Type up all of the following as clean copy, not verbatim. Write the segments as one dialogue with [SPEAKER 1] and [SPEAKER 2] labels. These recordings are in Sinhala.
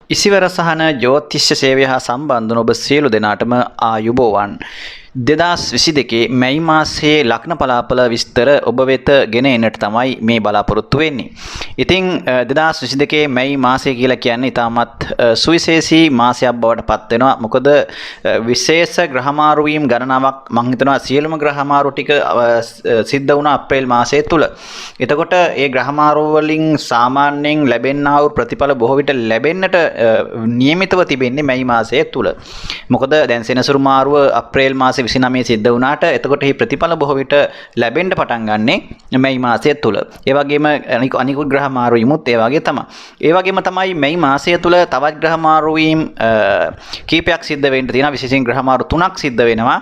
[SPEAKER 1] ඉසිවර සහන ජ්‍යෝතිෂ්‍ය සේවය හා සම්බන්ධ ඔබ සියලු දෙනාටම ආයුබෝවන්. 2022 මැයි මාසයේ ලග්න පලාපල විස්තර ඔබ වෙත ගෙන එන්නට තමයි මේ බලාපොරොත්තු වෙන්නේ. ඉතින් 2022 මැයි මාසය කියලා කියන්නේ ඉතාමත් සුවිශේෂී මාසයක් බවට පත් වෙනවා. මොකද විශේෂ ග්‍රහමාරු වීම ගණනාවක් මම හිතනවා සියලුම ග්‍රහමාරු ටික සිද්ධ වුණා අප්‍රේල් මාසයේ තුල. එතකොට ඒ ග්‍රහමාරු වලින් සාමාන්‍යයෙන් ලැබෙනා වූ ප්‍රතිඵල බොහෝ විට ලැබෙන්නට නියමිතව තිබෙන්නේ මැයි මාසයේ තුල. මොකද දැන් සෙනසුරු මාරුව අප්‍රේල් මාසයේ 29 සිද්ධ වුණාට එතකොට මේ ප්‍රතිඵල බොහෝ විට ලැබෙන්න පටන් ගන්නෙ මැයි මාසය තුල. ඒ වගේම අනිකුත් ග්‍රහ මාරු වීමුත් ඒ වගේ තමයි. ඒ වගේම තමයි මැයි මාසය තුල තවත් ග්‍රහ මාරු වීම කීපයක් සිද්ධ වෙන්න තියෙනවා. විශේෂයෙන් ග්‍රහ මාරු 3ක් සිද්ධ වෙනවා.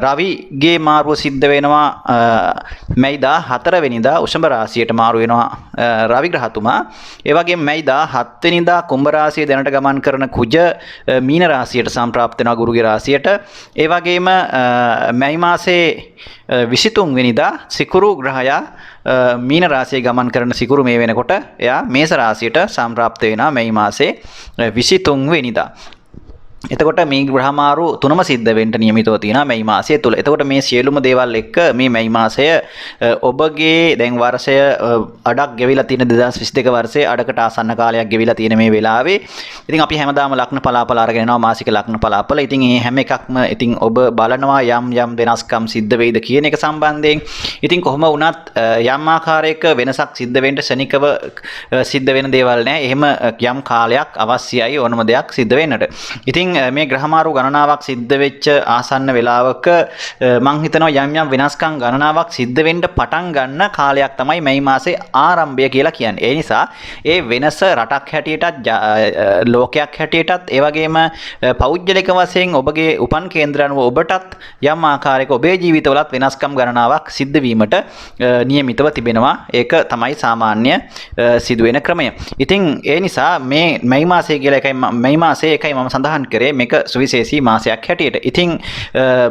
[SPEAKER 1] රවිගේ මාරුව සිද්ධ වෙනවා මැයි 14 වෙනිදා වෘෂභ රාශියට මාරු වෙනවා රවි ග්‍රහතුමා. ඒ වගේම මැයි 17 වෙනිදා කුම්භ රාශිය දැනට ගමන් කරන කුජ මීන රාශියට සම්ප්‍රාප්ත වෙනවා ගුරුගේ රාශියට. ඒ වගේම මැයි මාසේ 23 වෙනිදා සිකුරු ග්‍රහයා මීන රාශියේ ගමන් කරන සිකුරු මේ වෙනකොට එයා මේස රාශියට සම්ප්‍රාප්ත වෙනවා මැයි මාසේ 23 වෙනිදා. එතකොට මේ ග්‍රහමාරු තුනම සිද්ධ වෙන්න නියමිතව තියෙනවා මැයි මාසය තුල. එතකොට මේ සියලුම දේවල් එක්ක මේ මැයි මාසය ඔබගේ දැන් වර්ෂය අඩක් ගෙවිලා තියෙන 2022 වර්ෂයේ අඩකට ආසන්න කාලයක් ගෙවිලා තියෙන මේ වෙලාවේ ඉතින් අපි හැමදාම ලග්න පලාපල අරගෙන යනවා මාසික ලග්න පලාපල. ඉතින් මේ හැම එකක්ම ඉතින් ඔබ බලනවා යම් වෙනස්කම් සිද්ධ වෙයිද කියන එක සම්බන්ධයෙන්. ඉතින් කොහොම වුණත් යම් ආකාරයක වෙනසක් සිද්ධ වෙන්න ශනිකව සිද්ධ වෙන දේවල් නෑ. එහෙම යම් කාලයක් අවශ්‍යයි ඕනම දෙයක් සිද්ධ වෙන්නට. ඉතින් මේ ග්‍රහමාරු ගණනාවක් සිද්ධ වෙච්ච ආසන්න වෙලාවක මං හිතනවා යම් වෙනස්කම් ගණනාවක් සිද්ධ වෙන්න පටන් ගන්න කාලයක් තමයි මැයි මාසේ ආරම්භය කියලා කියන්නේ. ඒ නිසා ඒ වෙනස රටක් හැටියටත් ලෝකයක් හැටියටත් ඒ වගේම පෞද්ගලික වශයෙන් ඔබගේ උපන් කේන්ද්‍රයන්ව ඔබටත් යම් ආකාරයක ඔබේ ජීවිතවලත් වෙනස්කම් ගණනාවක් සිද්ධ වීමට නියමිතව තිබෙනවා. ඒක තමයි සාමාන්‍ය සිදුවෙන ක්‍රමය. ඉතින් ඒ නිසා මේ මැයි මාසය කියලා එකයි මැයි මාසයේ එකයි මම සඳහන් කරේ මේක සුවිශේෂී මාසයක් හැටියට. ඉතින්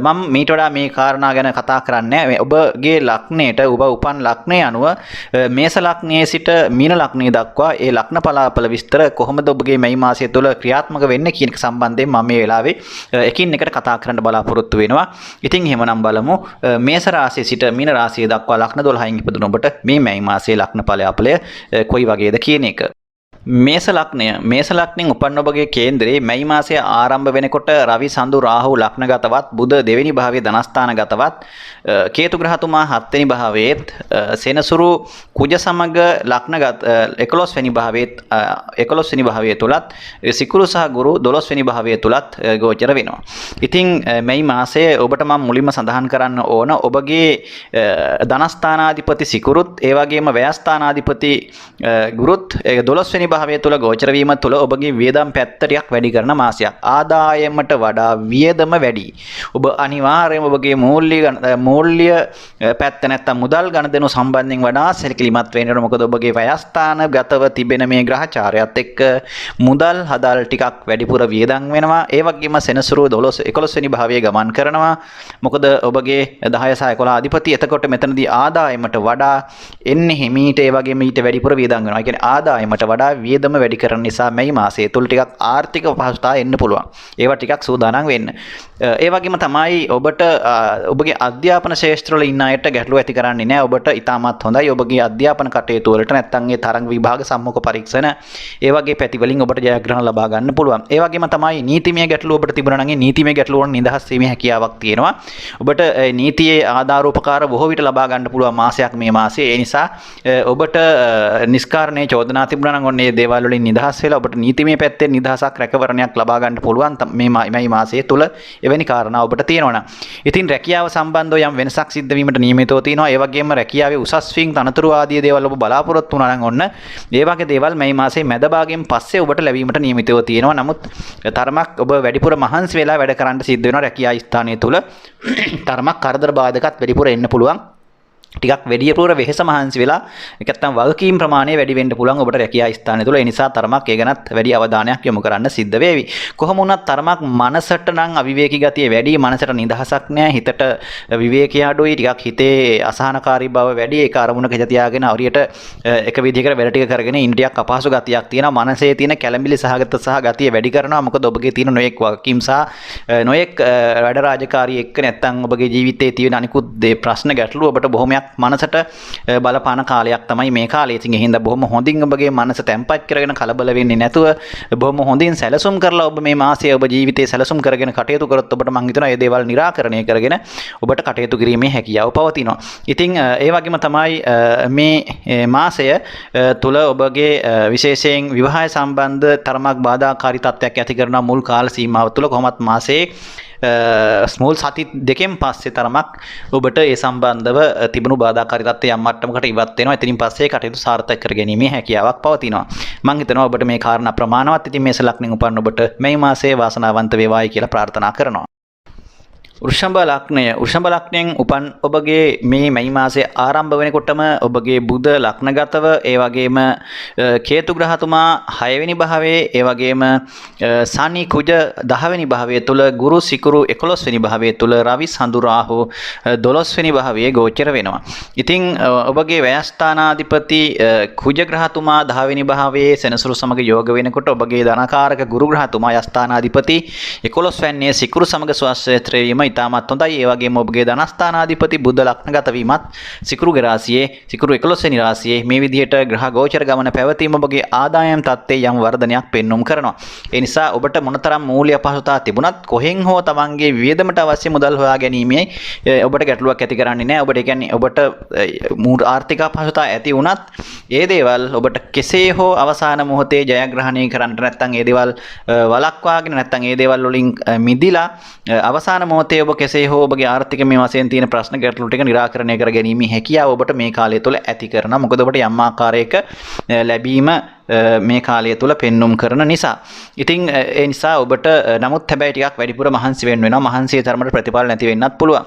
[SPEAKER 1] මම මීට වඩා මේ කාරණා ගැන කතා කරන්නේ ඔබගේ ලග්නයට ඔබ උපන් ලග්නය අනුව මේස ලග්නයේ සිට මීන ලග්නය දක්වා ඒ ලග්න පලාපල විස්තර කොහොමද ඔබගේ මැයි මාසය තුළ ක්‍රියාත්මක වෙන්නේ කියන එක සම්බන්ධයෙන් මම මේ වෙලාවේ එකින් එකට කතා කරන්න බලාපොරොත්තු වෙනවා. ඉතින් එහෙමනම් බලමු මේස රාශිය සිට මීන රාශිය දක්වා ලග්න 12න් ඉපදුන ඔබට මේ මැයි මාසයේ ලග්න පලාපලය කොයි වගේද කියන එක. මේස ලග්නෙන් උපන් ඔබගේ කේන්දරේ මැයි මාසය ආරම්භ වෙනකොට රවි සඳු රාහු ලග්නගතවත් බුධ දෙවෙනි භාවයේ ධනස්ථානගතවත් කේතු ග්‍රහතුමා 7 වෙනි භාවයේත් සෙනසුරු කුජ සමග ලග්නගත 11 වෙනි භාවයේත් 11 වෙනි භාවයේ තුලත් සිකුරු සහ ගුරු 12 වෙනි භාවයේ තුලත් ගෝචර වෙනවා. ඉතින් මැයි මාසයේ ඔබට මම මුලින්ම සඳහන් කරන්න ඕන ඔබගේ ධනස්ථානාධිපති සිකුරුත් ඒ වගේම ව්‍යයස්ථානාධිපති ගුරුත් 12 වෙනි භාවය තුළ ගෝචර වීම තුළ ඔබගේ වියදම් පැත්ත ටිකක් වැඩි කරන මාසයක්. ආදායමට වඩා වියදම වැඩි. ඔබ අනිවාර්යයෙන්ම ඔබගේ මූල්‍ය පැත්ත නැත්තම් මුදල් ගනුදෙනු සම්බන්ධයෙන් වඩා සැලකිලිමත් වෙන්න ඕන. මොකද ඔබගේ ව්‍යයස්ථානගතව තිබෙන මේ ග්‍රහචාරයත් එක්ක මුදල් හදල් ටිකක් වැඩිපුර වියදම් වෙනවා. ඒ වගේම සෙනසුරු 11 වෙනි භාවයේ ගමන් කරනවා. මොකද ඔබගේ 10 සහ 11 අධිපති එතකොට මෙතනදී ආදායමට වඩා එන්නේ හිමීට ඒ වගේම ඊට වැඩිපුර වියදම් වෙනවා. ඒ කියන්නේ ආදායමට වඩා වියදම වැඩි කරන නිසා මැයි මාසයේ තුල ටිකක් ආර්ථික පහසුතා එන්න පුළුවන්. ඒවා ටිකක් සූදානම් වෙන්න. ඒ වගේම තමයි ඔබට ඔබගේ අධ්‍යාපන ශාස්ත්‍රවල ඉන්න අයට ගැටලුව ඇති කරන්නේ නැහැ. ඔබට ඉතාමත් හොඳයි. ඔබගේ අධ්‍යාපන කටයුතු වලට නැත්නම් ඒ තරඟ විභාග සම්මුඛ පරීක්ෂණ ඒ වගේ පැති වලින් ඔබට ජයග්‍රහණ ලබා ගන්න පුළුවන්. ඒ වගේම තමයි නීතිමය ගැටලුව ඔබට තිබුණා නම් ඒ නීතිමය ගැටලුව වලින් නිදහස් වීමේ හැකියාවක් තියෙනවා. ඔබට නීතියේ ආධාරෝපකාර බොහෝ විට ලබා ගන්න පුළුවන් මාසයක් මේ මාසයේ. ඒ නිසා ඔබට නිස්කාරණේ චෝදනා තිබුණා නම් මේ දේවල් වලින් නිදහස් වෙලා ඔබට නීතිමය පැත්තෙන් නිදහසක් රැකවරණයක් ලබා ගන්න පුළුවන් මේ මැයි මාසයේ තුල එවැනි කාරණා ඔබට තියෙනවා නම්. ඉතින් රැකියාව සම්බන්ධව යම් වෙනසක් සිද්ධ වීමට නියමිතව තියෙනවා. ඒ වගේම රැකියාවේ උසස් වීම තනතුරු ආදී දේවල් ඔබ බලාපොරොත්තු වුණා නම් ඔන්න ඒ වගේ දේවල් මැයි මාසයේ මැද භාගයෙන් පස්සේ ඔබට ලැබීමට නියමිතව තියෙනවා. නමුත් තරමක් ඔබ වැඩිපුර මහන්සි වෙලා වැඩ කරන්න සිද්ධ වෙනවා රැකියා ස්ථානය තුල. තරමක් කරදර බාධකත් වැඩිපුර එන්න පුළුවන්. ටිකක් වැඩිපුර වෙහෙස මහන්සි වෙලා ඒක නැත්තම් වගකීම් ප්‍රමාණය වැඩි වෙන්න පුළුවන් ඔබට රැකියා ස්ථානය තුළ. ඒ නිසා තරමක් ඒ ගැනත් වැඩි අවධානයක් යොමු කරන්න සිද්ධ වේවි. කොහොම වුණත් තරමක් මනසට නම් අවිවේකී ගතිය වැඩි, මනසට නිදහසක් නැහැ, හිතට විවේකී අඩුයි, ටිකක් හිතේ අසහනකාරී බව වැඩි. ඒක අරමුණක හිත තියාගෙන හරියට එක විදිහකට වැඩ ටික කරගෙන ඉන්න ටිකක් අපහසු ගතියක් තියෙනවා. මනසේ තියෙන කැළඹිලි සහගත සහ ගතිය වැඩි කරනවා. මොකද ඔබගේ තියෙන නොයෙක් වගකීම් සහ නොයෙක් වැඩ රාජකාරී එක්ක නැත්තම් ඔබගේ ජීවිතයේ තියෙන අනිකුත් ප්‍රශ්න ගැටලු ඔබට බොහොමයක් මනසට බලපාන කාලයක් තමයි මේ කාලය. ඉතින් ඒ හින්දා බොහොම හොඳින් ඔබගේ මනස තැම්පත් කරගෙන කලබල වෙන්නේ නැතුව බොහොම හොඳින් සැලසුම් කරලා ඔබ මේ මාසයේ ඔබ ජීවිතේ සැලසුම් කරගෙන කටයුතු කරොත් ඔබට මම හිතනවා මේ දේවල් निराකරණය කරගෙන ඔබට කටයුතු කිරීමේ හැකියාව පවතිනවා. ඉතින් ඒ වගේම තමයි මේ මාසය තුල ඔබගේ විශේෂයෙන් විවාහය සම්බන්ධ තරමක් බාධාකාරී තත්ත්වයක් ඇති කරන මුල් කාල සීමාව තුල කොහොමත් මාසයේ ස්මෝල් සති දෙකෙන් පස්සේ තරමක් ඔබට ඒ සම්බන්ධව තිබුණු බාධාකාරී තත්ත්වය යම් මට්ටමකට ඉවත් වෙනවා. එතනින් පස්සේ කටයුතු සාර්ථක කර ගැනීමේ හැකියාවක් පවතිනවා. මම හිතනවා ඔබට මේ කාරණා ප්‍රමාණවත්. ඉතින් මේස ලග්නෙන් උපන් ඔබට මේ මාසයේ වාසනාවන්ත වේවායි කියලා ප්‍රාර්ථනා කරනවා. වෘෂභ ලග්නයෙන් උපන් ඔබගේ මේ මැයි මාසයේ ආරම්භ වෙනකොටම ඔබගේ බුධ ලග්නගතව ඒ වගේම කේතු ග්‍රහතුමා 6 වෙනි භාවයේ ඒ වගේම සනි කුජ 10 වෙනි භාවයේ තුල ගුරු සිකුරු 11 වෙනි භාවයේ තුල රවි සඳු රාහු 12 වෙනි භාවයේ ගෝචර වෙනවා. ඉතින් ඔබගේ ව්‍යයස්ථානාධිපති කුජ ග්‍රහතුමා 10 වෙනි භාවයේ සෙනසුරු සමග යෝග වෙනකොට ඔබගේ ධනකාරක ගුරු ග්‍රහතුමා යස්ථානාධිපති 11 වෙනියේ සිකුරු සමග ස්වස්ථත්‍රය වීම ඉතාමත් හොඳයි. ඒ වගේම ඔබගේ ධනස්ථානාධිපති බුද්ධ ලග්නගත වීමත් සිකුරුගේ රාශියේ සිකුරු 11 වෙනි රාශියේ මේ විදිහට ග්‍රහ ගෝචර ගමන පැවතීම ඔබගේ ආදායම් තත්ත්වයේ යම් වර්ධනයක් පෙන්눔 කරනවා. ඒ නිසා ඔබට මොනතරම් මූල්‍ය අපහසුතා තිබුණත් කොහෙන් හෝ තමන්ගේ වියදමට අවශ්‍ය මුදල් හොයා ගැනීමේ ඔබට ගැටලුවක් ඇති කරන්නේ නැහැ. ඔබට කියන්නේ ඔබට ආර්ථික අපහසුතා ඇති වුණත් ඒ දේවල් ඔබට කෙසේ හෝ අවසාන මොහොතේ ජයග්‍රහණය කරන්නට නැත්නම් ඒ දේවල් වළක්වාගෙන නැත්නම් ඒ දේවල් වලින් මිදිලා අවසාන මොහොතේ ඔබ කෙසේ හෝ ඔබගේ ආර්ථික මේ වශයෙන් තියෙන ප්‍රශ්න ගැටලු ටික निराකරණය කර ගැනීමේ හැකියාව ඔබට මේ කාලය තුළ ඇති කරනවා. මොකද ඔබට යම් ආකාරයක ලැබීම මේ කාලය තුළ පෙන්눔 කරන නිසා. ඉතින් ඒ නිසා ඔබට නමුත් හැබැයි ටිකක් වැඩිපුර මහන්සි වෙන්න වෙනවා. මහන්සියේ තරමට ප්‍රතිඵල නැති වෙන්නත් පුළුවන්.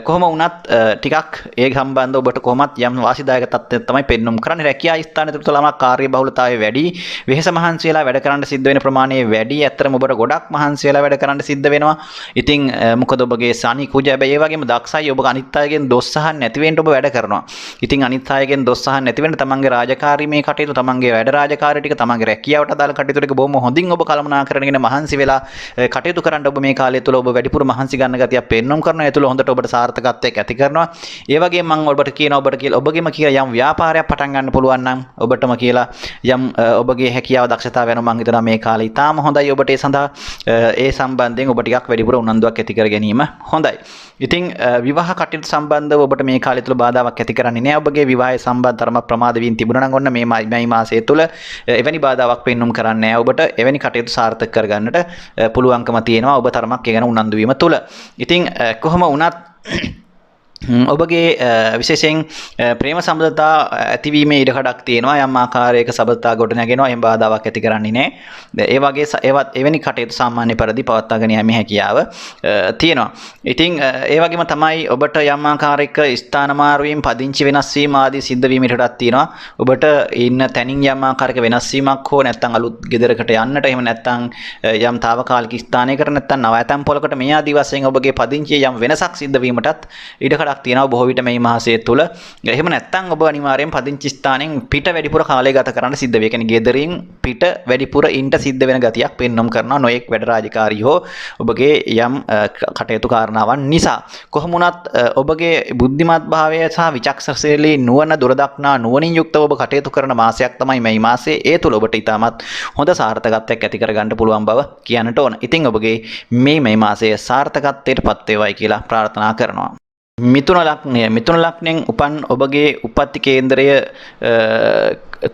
[SPEAKER 1] කොහොම වුණත් ටිකක් ඒ සම්බන්ධව ඔබට කොහොමත් යම් වාසිදායක තත්ත්වයක් තමයි පෙන්눔 කරන්නේ. රැකියා ස්ථානය තුළ ළමා කාර්ය බහුලතාවය වැඩි, වෙහෙස මහන්සි වෙලා වැඩ කරන්න සිද්ධ වෙන ප්‍රමාණය වැඩි. ඇත්තටම ඔබට ගොඩක් මහන්සි වෙලා වැඩ කරන්න සිද්ධ වෙනවා. ඉතින් මොකද ඔබගේ සනි කුජ හැබැයි ඒ වගේම දක්ෂයි. ඔබ අනිත් අයගෙන් දොස් අහන්න නැති වෙන්න ඔබ වැඩ කරනවා. ඉතින් අනිත් අයගෙන් දොස් අහන්න නැති වෙන්න තමන්ගේ රාජකාරී මේ කටයුතු, තමන්ගේ වැඩ රාජකාරී ටික, තමන්ගේ රැකියාවට අදාළ කටයුතු ටික බොහොම හොඳින් ඔබ කළමනාකරණගෙන මහන්සි වෙලා කටයුතු කරන්න ඔබ මේ කාලය තුළ ඔබ වැඩිපුර මහන්සි ගන්න ගතියක් පෙන්වන්න කරනවා. ඒ තුළ හොඳට ඔබට සාර්ථකත්වයක් ඇති කරනවා. ඒ වගේම මම ඔබට කියනවා ඔබගේම කියලා යම් ව්‍යාපාරයක් පටන් ගන්න පුළුවන් නම් ඔබටම කියලා යම් ඔබගේ හැකියාව දක්ෂතාව වෙනවා. මම හිතනවා මේ කාලේ ඉතාම හොඳයි ඔබට ඒ සඳහා ඒ සම්බන්ධයෙන් ඔබ ටිකක් වැඩිපුර උනන්දුවක් ඇති කර ගැනීම හොඳයි. ඉතින් විවාහ කටයුතු සම්බන්ධව ඔබට මේ කාලය තුළ බාධාවක් ඇති කරන්නේ නැහැ. ඔබගේ විවාහය සම්බන්ධ තරම ප්‍රමාද වීම තිබුණා නම් ඔන්න මේ මාසය තුළ එවැනි බාධාවක් පෙන්눔 කරන්නේ නැහැ. ඔබට එවැනි කටයුතු සාර්ථක කරගන්නට පුළුවන්කම තියෙනවා ඔබ තරමක් ඒ ගැන උනන්දු වීම තුළ. ඉතින් කොහොම වුණත් ඔබගේ විශේෂයෙන් ප්‍රේම සම්බන්ධතා ඇතිවීමේ ඉඩකඩක් තියෙනවා. යම් ආකාරයක සබඳතා ගොඩනගෙනවා. එහෙම බාධාවක් ඇති කරන්නේ නැහැ. ඒ වගේ එවැනි කටයුතු සාමාන්‍ය පරිදි පවත්වාගෙන යෑමේ හැකියාව තියෙනවා. ඉතින් ඒ වගේම තමයි ඔබට යම් ආකාරයක ස්ථාන මාරු වීම, පදිංචි වෙනස් වීම ආදී සිද්ධ වීම ඉඩකඩක් තියෙනවා. ඔබට ඉන්න තැනින් යම් ආකාරයක වෙනස් වීමක් හෝ නැත්නම් අලුත් ගෙදරකට යන්නට, එහෙම නැත්නම් යම් తాවකාලික ස්ථානයකට නැත්නම් නව ඇතම් පොලකට මේ ආදී වශයෙන් ඔබගේ පදිංචියේ යම් වෙනසක් සිද්ධ වීමටත් ඉඩකඩක් තියෙනවා බොහෝ විට මේ මාසය තුළ. එහෙම නැත්නම් ඔබ අනිවාර්යෙන් පදිංචි ස්ථානෙන් පිට වැඩිපුර කාලය ගත කරන්න සිද්ධ වෙයි. කියන්නේ ගෙදරින් පිට වැඩිපුර ඉන්න සිද්ධ වෙන ගතියක් පෙන්වම් කරනවා නොඑක් වැඩ රාජකාරී හෝ ඔබගේ යම් කටයුතු කාරණාවන් නිසා. කොහොම වුණත් ඔබගේ බුද්ධිමත් භාවය සහ විචක්ෂණශීලී නුවණ දුරදක්නා නුවණින් යුක්තව ඔබ කටයුතු කරන මාසයක් තමයි මේ මාසයේ. ඒ තුළ ඔබට ඉතාමත් හොඳ සාර්ථකත්වයක් ඇති කරගන්න පුළුවන් බව කියන්නට ඕන. ඉතින් ඔබගේ මේ මාසයේ සාර්ථකත්වයට පත් වේවායි කියලා ප්‍රාර්ථනා කරනවා. මිථුන ලග්නයෙන් උපන් ඔබගේ උපත්ති කේන්ද්‍රය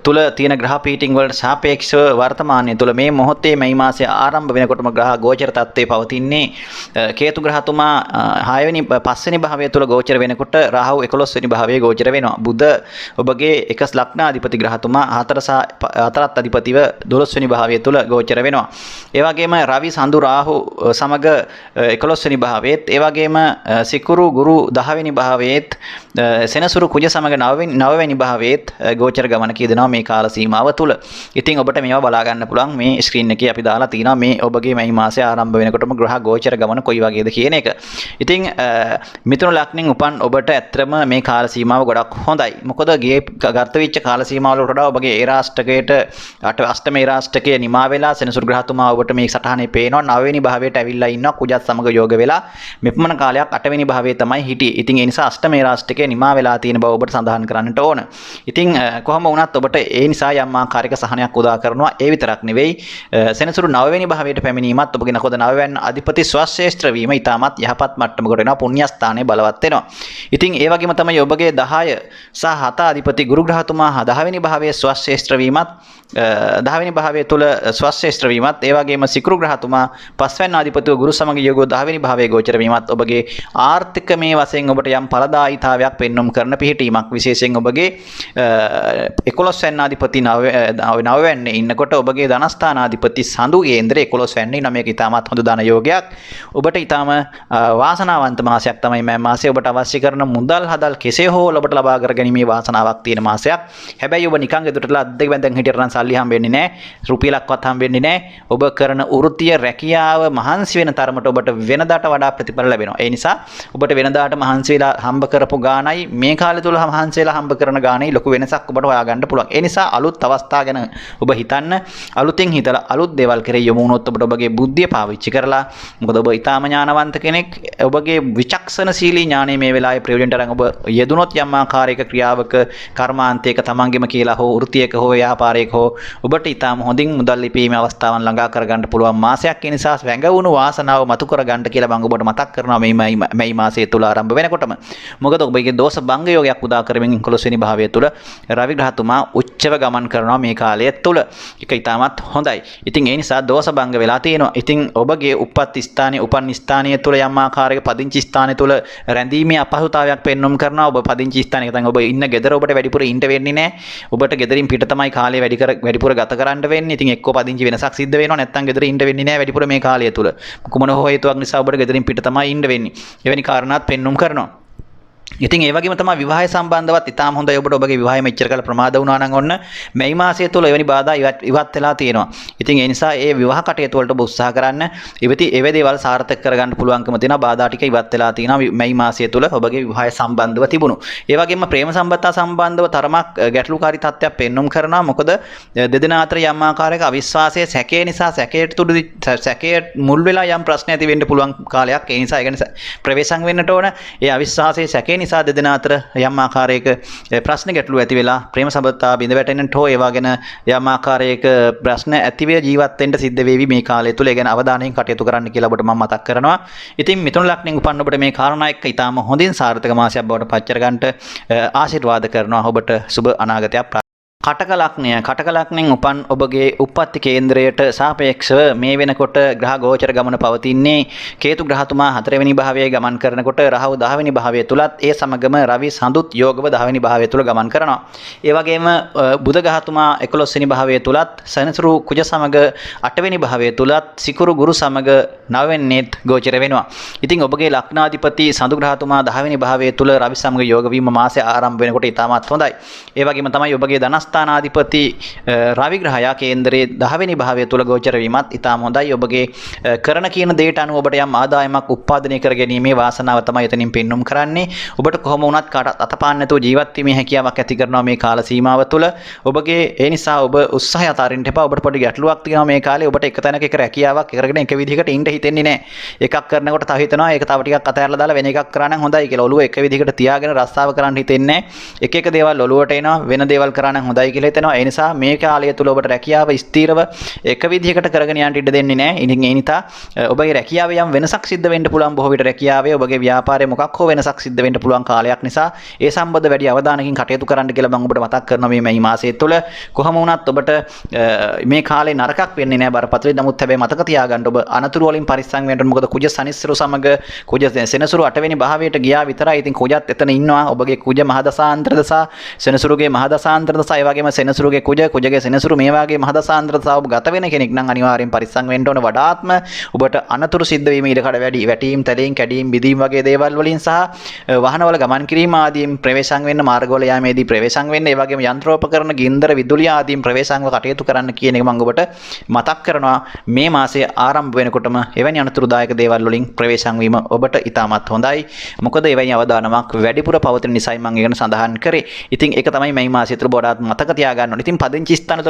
[SPEAKER 1] තුල තියෙන ග්‍රහ පීඨින් වලට සාපේක්ෂව වර්තමානයේ තුල මේ මොහොතේ මේ මාසය ආරම්භ වෙනකොටම ග්‍රහ ගෝචර තත්ත්වයේ පවතින්නේ කේතු ග්‍රහතුමා 6 වෙනි 5 වෙනි භාවය තුල ගෝචර වෙනකොට රාහු 11 වෙනි භාවයේ ගෝචර වෙනවා. බුධ ඔබගේ එක ලග්නාධිපති ග්‍රහතුමා 4ත් අධිපතිව 12 වෙනි භාවය තුල ගෝචර වෙනවා. ඒ වගේම රවි සඳු රාහු සමග 11 වෙනි භාවයේත් ඒ වගේම සිකුරු ගුරු 10 වෙනි භාවයේත් සෙනසුරු කුජ සමග 9 වෙනි භාවයේත් ගෝචර ගමන කියදෙනවා මේ කාල සීමාව තුල. ඉතින් ඔබට මේවා බලා ගන්න පුළුවන් මේ ස්ක්‍රීන් එකේ අපි දාලා තිනවා මේ ඔබගේ මේ මාසය ආරම්භ වෙනකොටම ග්‍රහ ගෝචර ගමන කොයි වගේද කියන එක. ඉතින් මිථුන ලග්නෙන් උපන් ඔබට ඇත්තම මේ කාල සීමාව ගොඩක් හොඳයි. මොකද ගේ ගත වෙච්ච කාල සීමාවලට වඩා ඔබගේ ඒ රාෂ්ටකයට අෂ්ටම ඒ රාෂ්ටකයේ නිමා වෙලා සෙනසුරු ග්‍රහතුමා ඔබට මේ සටහනේ පේනවා 9 වෙනි භාවයට ඇවිල්ලා ඉන්නවා කුජත් සමග යෝග වෙලා මෙපමණ කාලයක් 8 වෙනි භාවයේ තමයි හිටියේ. ඉතින් ඒ නිසා අෂ්ටම ඒ රාෂ්ටකයේ නිමා වෙලා තියෙන බව ඔබට සඳහන් කරන්නට ඕන. ඉතින් කොහොම වුණත් ඔබට ඒ නිසා යම් ආකාරයක සහනයක් උදා කරනවා. ඒ විතරක් නෙවෙයි සෙනසුරු 9 වෙනි භාවයට පැමිණීමත් ඔබගේ නකොද 9 වෙනි අධිපති ස්වශේෂ්ත්‍ර වීම ඊටමත් යහපත් මට්ටමකට වෙනවා. පුණ්‍ය ස්ථානයේ බලවත් වෙනවා. ඉතින් ඒ වගේම තමයි ඔබගේ 10 සහ 7 අධිපති ගුරු ග්‍රහතුමා 10 වෙනි භාවයේ ස්වශේෂ්ත්‍ර වීමත් 10 වෙනි භාවය තුල ස්වශේෂ්ත්‍ර වීමත් ඒ වගේම සිකුරු ග්‍රහතුමා 5 වෙනි අධිපතිව ගුරු සමග යෝගව 10 වෙනි භාවයේ ගෝචර වීමත් ඔබගේ ආර්ථික මේ වශයෙන් ඔබට යම් ඵලදායීතාවයක් පෙන්වම් කරන පිහිටීමක්. විශේෂයෙන් ඔබගේ 11 වෙනි අධිපති 9 වෙනි ඉන්නකොට ඔබගේ ධනස්ථානාධිපති සඳු කේන්ද්‍රය 11 වෙනි නම් මේක ඊටමත් හොඳ ධන යෝගයක්. ඔබට ඊටම වාසනාවන්ත මාසයක් තමයි මේ මාසය. ඔබට අවශ්‍ය කරන මුදල් හදල් කෙසේ හෝ ඔබට ලබා කර ගැනීමේ වාසනාවක් තියෙන මාසයක්. හැබැයි ඔබ නිකන් ගෙදරටලා අද්දක බැඳන් හිටියට නම් සල්ලි හම්බෙන්නේ නැහැ. රුපියලක්වත් හම්බෙන්නේ නැහැ. ඔබ කරන වෘත්තීය රැකියාව මහන්සි වෙන තරමට ඔබට වෙනදාට වඩා ප්‍රතිඵල ලැබෙනවා. ඒ නිසා ඔබට වෙනදාට මහන්සි වෙලා හම්බ කරපු ගාණයි මේ කාලය තුල මහන්සි වෙලා හම්බ කරන ගාණයි ලොකු වෙනසක් ඔබට හොයාගන්න පුළුවන්. ඒ නිසා අලුත් අවස්ථා ගැන ඔබ හිතන්න. අලුතෙන් හිතලා අලුත් දේවල් කරේ යොමු වුණොත් ඔබට ඔබගේ බුද්ධිය පාවිච්චි කරලා මොකද ඔබ ඊටාම ඥානවන්ත කෙනෙක්. ඔබගේ විචක්ෂණශීලී ඥානය මේ වෙලාවේ ප්‍රයෝජනට අරන් ඔබ යෙදුනොත් යම් ආකාරයක ක්‍රියාවක කර්මාන්තයක තමන්ගෙම කියලා හෝ වෘත්තියක හෝ ව්‍යාපාරයක හෝ ඔබට ඊටාම හොඳින් මුදල් ලිපීමේ අවස්ථාවන් ළඟා කරගන්න පුළුවන් මාසයක්. ඒ නිසා වැඟවුණු වාසනාව මතු කරගන්න කියලා මම ඔබට මතක් කරනවා මේ මාසය තුල ආරම්භ වෙනකොටම. මොකද ඔබගේ දෝෂ භංග යෝගයක් උදා කරමින් 11 වෙනි භාවය තුල රවි ග්‍රහතුමා උච්චව ගමන් කරනවා මේ කාලය තුල. ඒක ඊටමත් හොඳයි. ඉතින් ඒ නිසා දෝෂ භංග වෙලා තියෙනවා. ඉතින් ඔබගේ උපත් ස්ථානයේ උපන් ස්ථානයේ තුල යම් ආකාරයක පදිංචි ස්ථානයේ තුල රැඳීමේ අපහසුතාවයක් පෙන්වම් කරනවා. ඔබ පදිංචි ස්ථානයක තමයි ඔබ ඉන්න ගෙදර ඔබට වැඩිපුර ඉන්න වෙන්නේ නැහැ. ඔබට ගෙදරින් පිට තමයි කාලය වැඩිපුර ගත කරන්න වෙන්නේ. ඉතින් එක්කෝ පදිංචි වෙනසක් සිද්ධ වෙනවා. නැත්නම් ගෙදර ඉන්න වෙන්නේ නැහැ වැඩිපුර මේ කාලය තුල. කුමන හෝ හේතුවක් නිසා ඔබට ගෙදරින් පිට තමයි ඉන්න වෙන්නේ. එවැනි කාරණාත් පෙන්වම් කරනවා. ඉතින් ඒ වගේම තමයි විවාහය සම්බන්ධවත් ඉතාම හොඳයි. ඔබට ඔබගේ විවාහය මෙච්චර කාල ප්‍රමාද වුණා නම් ඔන්න මේ මාසය තුල එවැනි බාධා ඉවත් වෙලා තියෙනවා. ඉතින් ඒ නිසා ඒ විවාහ කටයුතු වලට ඔබ උත්සාහ කරන්න. ඒ දේවල් සාර්ථක කරගන්න පුළුවන්කම තියෙනවා. බාධා ටික ඉවත් වෙලා තියෙනවා මේ මාසය තුල ඔබගේ විවාහය සම්බන්ධව තිබුණු. ඒ වගේම ප්‍රේම සම්බන්ධතා සම්බන්ධව තරමක් ගැටලුකාරී තත්ත්වයක් පෙන්වම් කරනවා. මොකද දෙදෙනා අතර යම් ආකාරයක අවිශ්වාසයේ සැකේ නිසා සැකයට මුල් වෙලා යම් ප්‍රශ්න ඇති වෙන්න පුළුවන් කාලයක්. ඒ නිසා ඒක නිසා ප්‍රවේශම් වෙන්නට ඕන. ඒ අවිශ්වාසයේ සැකේ නිසා දෙදෙනා අතර යම් ආකාරයක ප්‍රශ්න ගැටලු ඇති වෙලා ප්‍රේම සම්බන්ධතා බිඳ වැටෙන්නට හෝ ඒ වගේන යම් ආකාරයක ප්‍රශ්න ඇති වේ ජීවත් වෙන්න සිද්ධ වෙවි මේ කාලය තුල. ඒ ගැන අවධානයෙන් කටයුතු කරන්න කියලා ඔබට මම මතක් කරනවා. ඉතින් මිථුන ලග්නෙන් උපන්න ඔබට මේ කාරණා එක්ක ඊටාම හොඳින් සාර්ථක මාසයක් බවට පත් කරගන්නට ආශිර්වාද කරනවා. ඔබට සුබ අනාගතයක්. කටක ලග්නෙන් උපන් ඔබගේ උප්පත්ති කේන්ද්‍රයට සාපේක්ෂව මේ වෙනකොට ග්‍රහ ගෝචර ගමන පවතින්නේ කේතු ග්‍රහතුමා 4 වෙනි භාවයේ ගමන් කරනකොට රාහු 10 වෙනි භාවය තුලත් ඒ සමගම රවි සඳුත් යෝගව 10 වෙනි භාවය තුල ගමන් කරනවා. ඒ වගේම බුධ ග්‍රහතුමා 11 වෙනි භාවය තුලත් සෙනසුරු කුජ සමග 8 වෙනි භාවය තුලත් සිකුරු ගුරු සමග 9 වෙනිත් ගෝචර වෙනවා. ඉතින් ඔබගේ ලග්නාධිපති සඳු ග්‍රහතුමා 10 වෙනි භාවය තුල රවි සමග යෝග වීම මාසය ආරම්භ වෙනකොට ඉතාමත් හොඳයි. ඒ වගේම තමයි ඔබගේ ධනස්ථානාධිපති රවි ග්‍රහයා කේන්දරයේ 10 වෙනි භාවය තුල ගෝචර වීමත් ඉතාම හොඳයි. ඔබගේ කරන කියන දේට අනුව ඔබට යම් ආදායමක් උත්පාදනය කර ගැනීමේ වාසනාව තමයි එතනින් පෙන්눔 කරන්නේ. ඔබට කොහොම වුණත් කාටත් අතපාන්න නැතුව ජීවත් වීමේ හැකියාවක් ඇති කරනවා මේ කාල සීමාව තුළ. ඔබගේ ඒ නිසා ඔබ උත්සාහය අතාරින්න එපා. ඔබට පොඩි ගැටලුවක් තියෙනවා මේ කාලේ. ඔබට එක තැනක එක රැකියාවක් කරගෙන එක විදිහකට ඉන්න හිතෙන්නේ නැහැ. එකක් කරනකොට තව හිතනවා ඒක තව ටිකක් අතහැරලා දාලා වෙන එකක් කරා නම් හොඳයි කියලා. ඔළුව එක විදිහකට තියාගෙන රස්සාව කරන්න හිතෙන්නේ නැහැ. එක එක දේවල් ඔළුවට එනවා. වෙන දේවල් කරා නම් හොඳයි හොඳයි කියලා හිතෙනවා. ඒ නිසා මේ කාලය තුල ඔබට රැකියාව ස්ථිරව එක විදිහකට කරගෙන යන්න ඉඩ දෙන්නේ නැහැ. ඉතින් ඒ නිසා ඔබගේ රැකියාවේ යම් වෙනසක් සිද්ධ වෙන්න පුළුවන්. බොහෝ විට රැකියාවේ ඔබගේ ව්‍යාපාරයේ මොකක් හෝ වෙනසක් සිද්ධ වෙන්න පුළුවන් කාලයක් නිසා ඒ සම්බන්ධ වැඩි අවධානයකින් කටයුතු කරන්න කියලා මම ඔබට මතක් කරනවා මේ මාසය තුල. කොහොම වුණත් ඔබට මේ කාලේ නරකක් වෙන්නේ නැහැ බරපතලයි. නමුත් හැබැයි මතක තියාගන්න ඔබ අනතුරු වලින් පරිස්සම් වෙන්න. මොකද කුජ සනිස්සරු සමග කුජ සෙනසුරු 8 වෙනි භාවයට ගියා විතරයි. ඉතින් කුජත් එතන ඉන්නවා. ඔබගේ කුජ මහදසාන්තර දසා සෙනසුරුගේ මහදසාන්තර දසා ඒ වගේම සෙනසුරුගේ කුජගේ සෙනසුරු මේ වගේ මහදසාන්තර දසා ඔබ ගත වෙන කෙනෙක් නම් අනිවාර්යෙන් පරිස්සම් වෙන්න ඕන. වඩාත්ම ඔබට අනතුරු සිද්ධ වීම ඉඩ කඩ වැඩි. වැටීම් තැලීම් කැඩීම් බිදීම් වගේ දේවල් වලින් සහ වාහනවල ගමන් කිරීම ආදීන් ප්‍රවේශම් වෙන්න මාර්ගවල යාමේදී ප්‍රවේශම් වෙන්න ඒ වගේම යන්ත්‍රෝපකරණ ගින්දර විදුලිය ආදීන් ප්‍රවේශම්ව කටයුතු කරන්න කියන එක මම ඔබට මතක් කරනවා. මේ මාසයේ ආරම්භ වෙනකොටම එවැනි අනතුරුදායක දේවල් වලින් ප්‍රවේශම් වීම ඔබට ඉතාමත් හොඳයි. මොකද එවැනි අවදානමක් වැඩිපුර පවතින නිසායි මම ඒකන සඳහන් කරේ. ඉතින් ඒක තමයි මේ මාසය තුළ වඩාත් මතක තියාගන්න ඕනේ. ඉතින් පදිංචි ස්ථාන